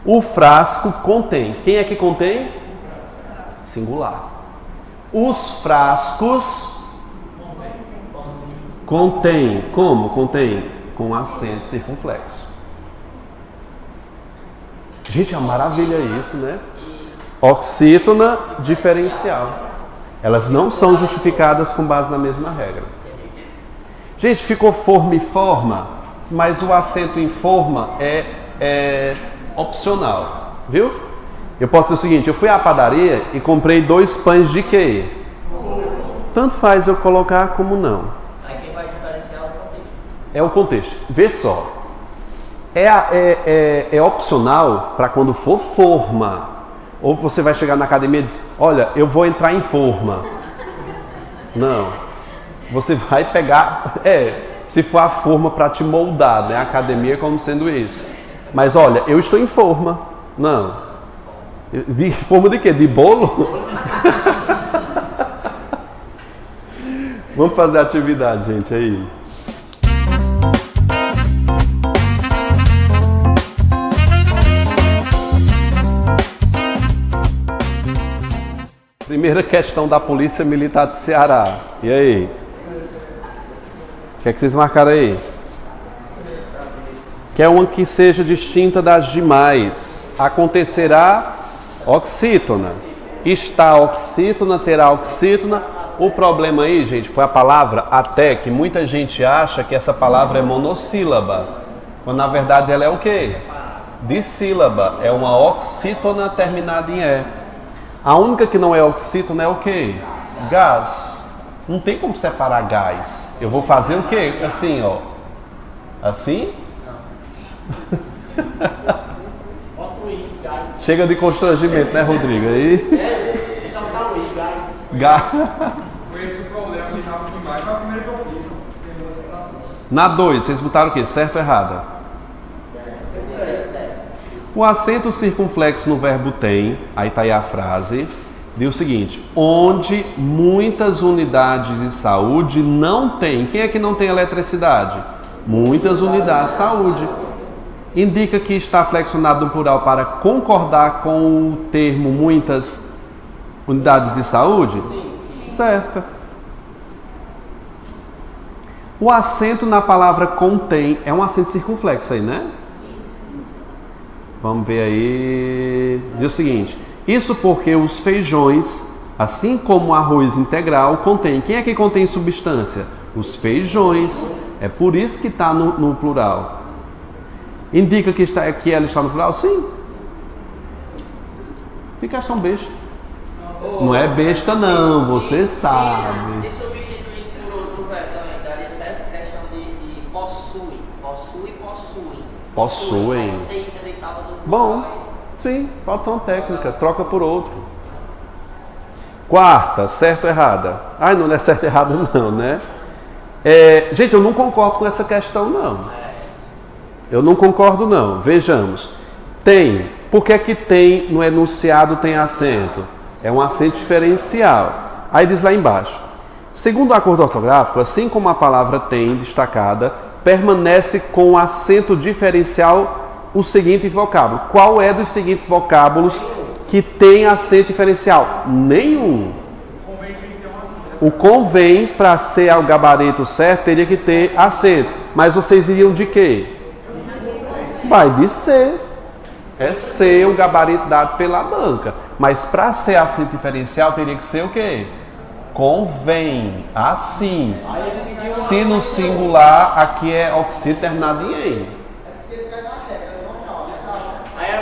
O frasco contém. Quem é que contém? Singular. Os frascos contém. Como contém? Com acento circunflexo. Gente, é uma maravilha isso, né? Oxítona diferencial. Elas não são justificadas com base na mesma regra. Gente, ficou forma e forma, mas o acento em forma é opcional, viu? Eu posso dizer o seguinte, eu fui à padaria e comprei 2 pães de quê? Tanto faz eu colocar como não. Aí quem vai diferenciar é o contexto. É o contexto. Vê só. É opcional para quando for forma. Ou você vai chegar na academia e diz, olha, eu vou entrar em forma. Não. Você vai pegar... se for a forma para te moldar, né? A academia como sendo isso. Mas olha, eu estou em forma. Não. De forma de quê? De bolo? Vamos fazer a atividade, gente, aí. Primeira questão da Polícia Militar do Ceará. E aí? O que é que vocês marcaram aí? Quer uma que seja distinta das demais. Acontecerá oxítona. Está oxítona, terá oxítona. O problema aí, gente, foi a palavra até, que muita gente acha que essa palavra é monossílaba. Quando na verdade ela é o quê? Dissílaba. É uma oxítona terminada em E. A única que não é oxítona é o quê? Gás. Não tem como separar gás. Eu vou fazer o quê? Assim, ó. Assim? Bota o I, gás. Chega de constrangimento, né, Rodrigo? Aí. Deixa eu botar o I, gás. Gás. Foi esse o problema que estava aqui embaixo. Foi a primeira que eu fiz. Porque você tá... Na 2, vocês botaram o quê? Certo ou errada? O acento circunflexo no verbo tem, aí está aí a frase, diz o seguinte: onde muitas unidades de saúde não tem. Quem é que não tem eletricidade? Muitas unidades de saúde. Indica que está flexionado no plural para concordar com o termo muitas unidades de saúde? Sim. Certo. O acento na palavra contém é um acento circunflexo aí, né? Vamos ver aí. Diz o seguinte: isso porque os feijões, assim como o arroz integral, contém. Quem é que contém substância? Os feijões. É por isso que está no plural. Indica que ela está no plural? Sim. Que questão besta. Não é besta não, você sabe. Se substituísse por outro verbo também, daria certo a questão de possui. Possui, possuem. Possuem. Aí você entender que estava no plural. Bom, sim, pode ser uma técnica, troca por outro. Quarta, certo ou errada? Ai, não é certo ou errada não, né? Gente, eu não concordo com essa questão não. Eu não concordo não. Vejamos. Tem. Por que é que tem no enunciado tem acento? É um acento diferencial. Aí diz lá embaixo: segundo o acordo ortográfico, assim como a palavra tem destacada, permanece com acento diferencial o seguinte vocábulo. Qual é dos seguintes vocábulos que tem acento diferencial? Nenhum. O convém, para ser o gabarito certo, teria que ter acento. Mas vocês iriam de quê? Vai de C. É C o gabarito dado pela banca. Mas para ser acento diferencial, teria que ser o quê? Convém. Assim. Se no singular, aqui é oxítona terminado em E.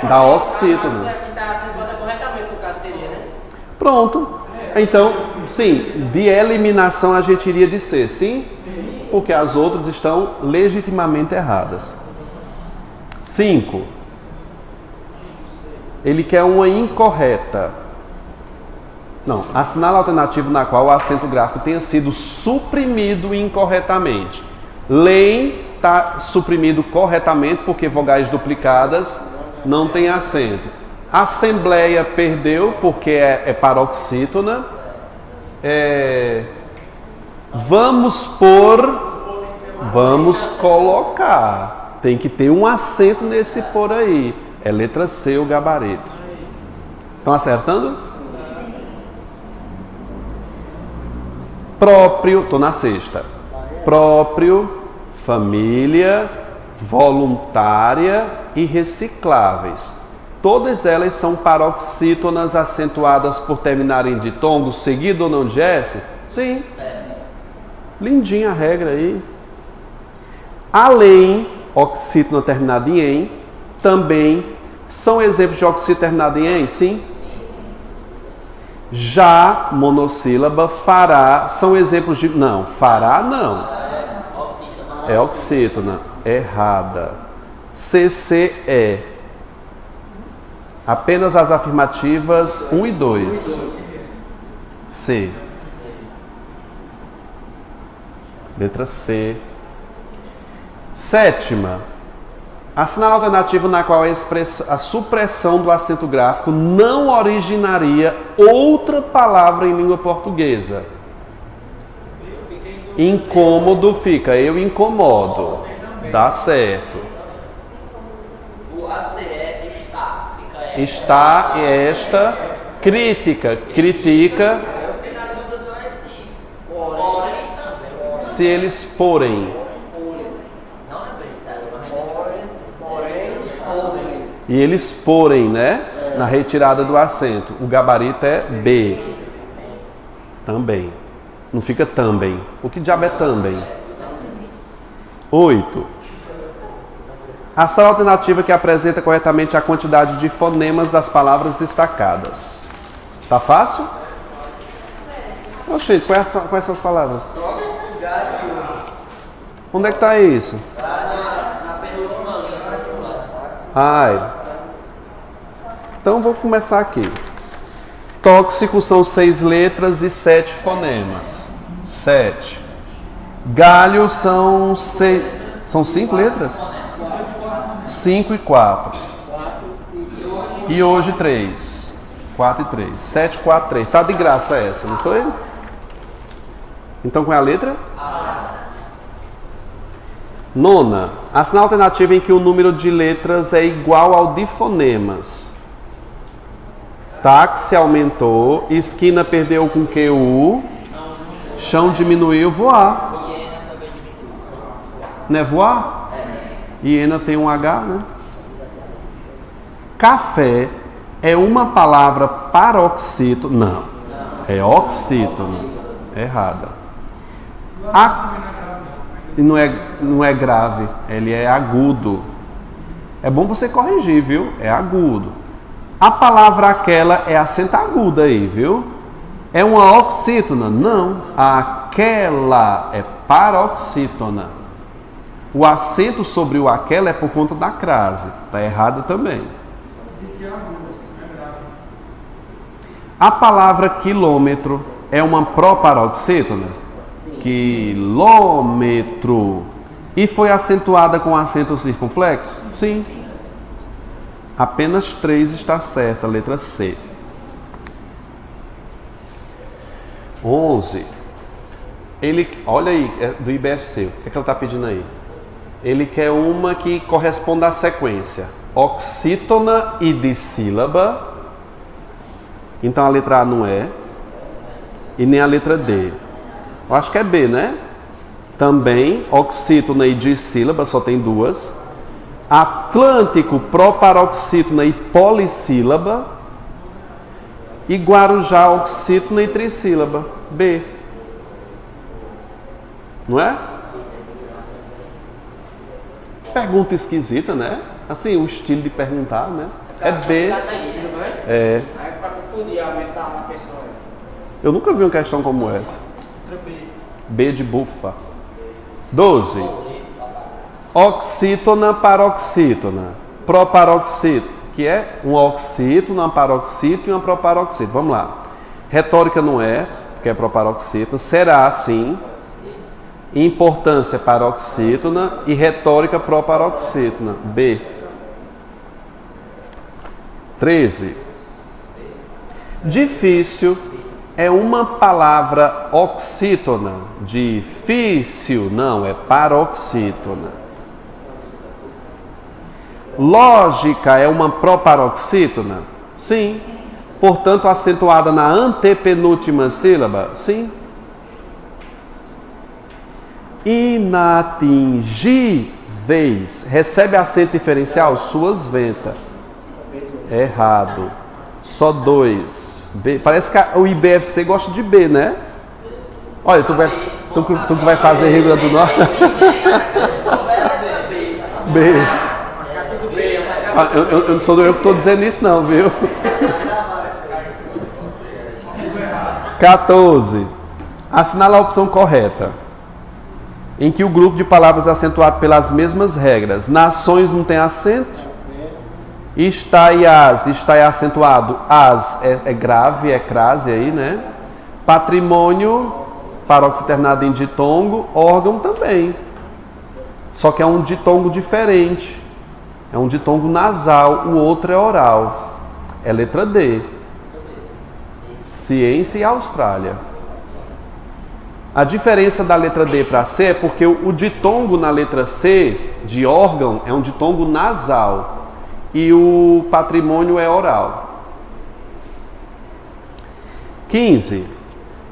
Da oxítona. Que está acentuada corretamente no caso seria, né? Pronto. Então, sim, de eliminação a gente iria de C, sim? Porque as outras estão legitimamente erradas. 5. Ele quer uma incorreta. Não, assinala a alternativa na qual o acento gráfico tenha sido suprimido incorretamente. Leem está suprimido corretamente porque vogais duplicadas não tem acento. Assembleia perdeu porque é paroxítona. Vamos colocar. Tem que ter um acento nesse por aí. É letra C o gabarito. Estão acertando? Próprio, estou na sexta. Próprio, família, voluntária e recicláveis. Todas elas são paroxítonas acentuadas por terminarem de tongo seguido ou não de S? Sim. Lindinha a regra aí. Além, oxítona terminada em "em", também são exemplos de oxítona terminada em "em"? Sim. Já, monossílaba, fará, são exemplos de... Não, fará não. É oxítona. Errada. CCE. Apenas as afirmativas 1 e 2. C. Letra C. Sétima. Assinala a alternativa na qual a supressão do acento gráfico não originaria outra palavra em língua portuguesa. Incômodo fica, eu incomodo. Dá certo. O ACE está. Fica esta. Está esta. Crítica, critica. Eu fiquei na dúvida só esse. Porém também. Se eles porem. Não é bem, sabe? Porém. E eles porem, né? Na retirada do acento. O gabarito é B. Também. Não fica também. O que diabo é também? 8. Ação alternativa que apresenta corretamente a quantidade de fonemas das palavras destacadas. Tá fácil? Oxente, quais são as palavras? Tóxico, galho e hoje. Onde é que tá isso? Na penúltima linha, para outro lado. Ai. Então vou começar aqui. Tóxico são 6 letras e 7 fonemas. 7. Galho são 6. São 5 letras? 5 e 4. E hoje 3. 4 e 3. 7, 4, 3. Tá de graça essa, não foi? Então qual é a letra? Nona. Assina a alternativa em que o número de letras é igual ao de fonemas. Táxi aumentou. Esquina perdeu com QU. Chão diminuiu. Voar. Não é voar? Hiena tem um H, né? Café é uma palavra paroxítono. Não. É oxítono. Errada. Não é grave. Ele é agudo. É bom você corrigir, viu? É agudo. A palavra aquela é acento agudo aí, viu? É uma oxítona? Não. Aquela é paroxítona. O acento sobre o aquela é por conta da crase. Está errado também. A palavra quilômetro é uma proparoxítona? Quilômetro. E foi acentuada com acento circunflexo? Sim. Apenas 3 está certa, letra C. 11. Olha aí, é do IBFC. O que é que ela está pedindo aí? Ele quer uma que corresponda à sequência. Oxítona e dissílaba. Então a letra A não é. E nem a letra D. Eu acho que é B, né? Também, oxítona e dissílaba, só tem 2. Atlântico, proparoxítona e polissílaba. E Guarujá, oxítona e trissílaba. B. Não é? Pergunta esquisita, né? Assim, o estilo de perguntar, né? É B. É. Aí para confundir a mente da pessoa. Eu nunca vi uma questão como essa. B de bufa. 12. Oxítona, paroxítona. Proparoxítona, que é um oxítona, uma paroxítona e uma proparoxítona. Vamos lá. Retórica não é, porque é proparoxítona. Será, sim. Importância, paroxítona. E retórica, proparoxítona. B. 13. Difícil é uma palavra oxítona. Difícil, não, é paroxítona. Lógica é uma proparoxítona? Sim. Portanto, acentuada na antepenúltima sílaba? Sim. Inatingíveis. Recebe acento diferencial? Suas ventas. Errado. Só 2. B. Parece que o IBFC gosta de B, né? Olha, tu que vai fazer Rio Grande do Norte. B. Eu não sou eu que estou dizendo isso não, viu? 14. Assinala a opção correta, em que o grupo de palavras é acentuado pelas mesmas regras. Nações não tem acento. Está e as. Está é acentuado. As é grave, é crase aí, né? Patrimônio, paroxíternado em ditongo. Órgão também. Só que é um ditongo diferente. É um ditongo nasal, o outro é oral. É letra D. Ciência e Austrália. A diferença da letra D para C é porque o ditongo na letra C, de órgão, é um ditongo nasal. E o patrimônio é oral. 15.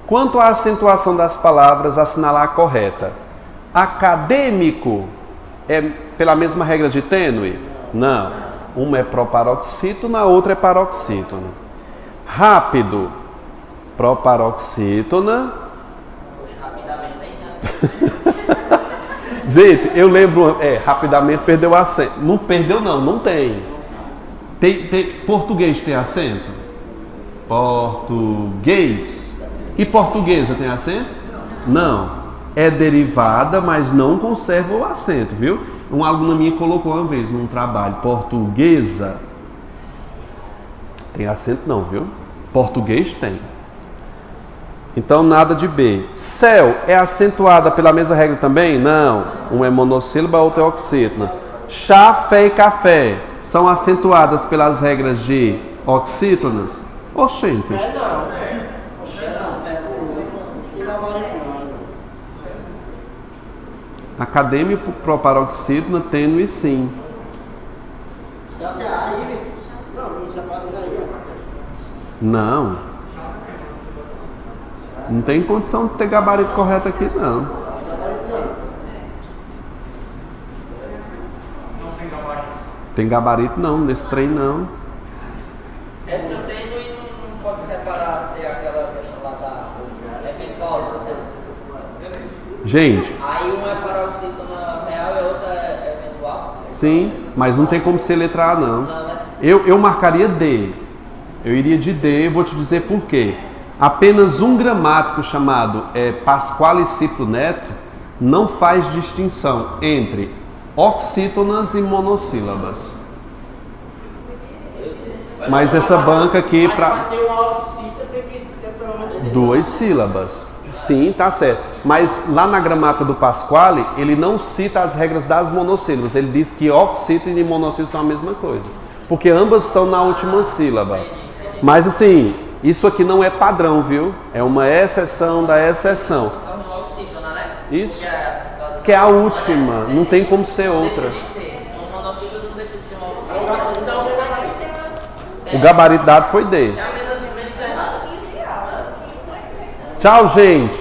Quanto à acentuação das palavras, assinalar a correta. Acadêmico é pela mesma regra de tênue? Não. Uma é proparoxítona, a outra é paroxítona. Rápido, proparoxítona. Gente, eu lembro, rapidamente perdeu o acento. Não perdeu não, não tem. Português tem acento? Português. E portuguesa tem acento? Não. É derivada, mas não conserva o acento, viu? Uma aluna minha colocou uma vez num trabalho, portuguesa. Tem acento não, viu? Português tem. Então nada de B. Céu é acentuada pela mesma regra também? Não. Um é monossílaba, outro é oxítona. Chá, fé e café são acentuadas pelas regras de oxítonas? Oxente. É não. Oxê não. É e gabarito não. Acadêmico pro paroxítona, tênue sim. Você acerta aí, Vitor? Não, não separa daí. Não. Não tem condição de ter gabarito correto aqui, não. Não tem gabarito. Tem gabarito não, nesse trem não. Essa tênue não pode separar se é aquela questão lá da eventual, né? Gente, Aí uma é paroxítona real e a outra é eventual. sim, mas não tem como ser letra A não. Não, né? Eu marcaria D. Eu iria de D, vou te dizer por quê. Apenas um gramático chamado Pasquale Cipro Neto não faz distinção entre oxítonas e monossílabas. Mas essa banca aqui Mas para para ter uma oxita tem que ter pelo menos 2 sílabas. Sim, tá certo. Mas lá na gramática do Pasquale, ele não cita as regras das monossílabas. Ele diz que oxítona e monossílaba são a mesma coisa. Porque ambas estão na última sílaba. Mas assim, isso aqui não é padrão, viu? É uma exceção da exceção. Então uma oxítona, né? Isso. Que Que é a última, não tem como ser outra. Deixa de ser. Uma monossílaba não deixa de ser uma oxítona. Então, o gabarito. O gabarito dado foi D. É a menos errado. Tchau, gente.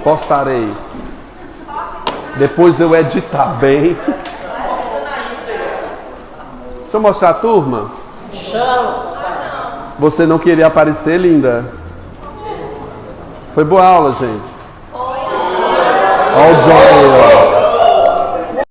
Postarei. Depois eu editar bem. Deixa eu mostrar a turma. Chama. Você não queria aparecer, linda? Foi boa aula, gente. Olha o Johnny, ó.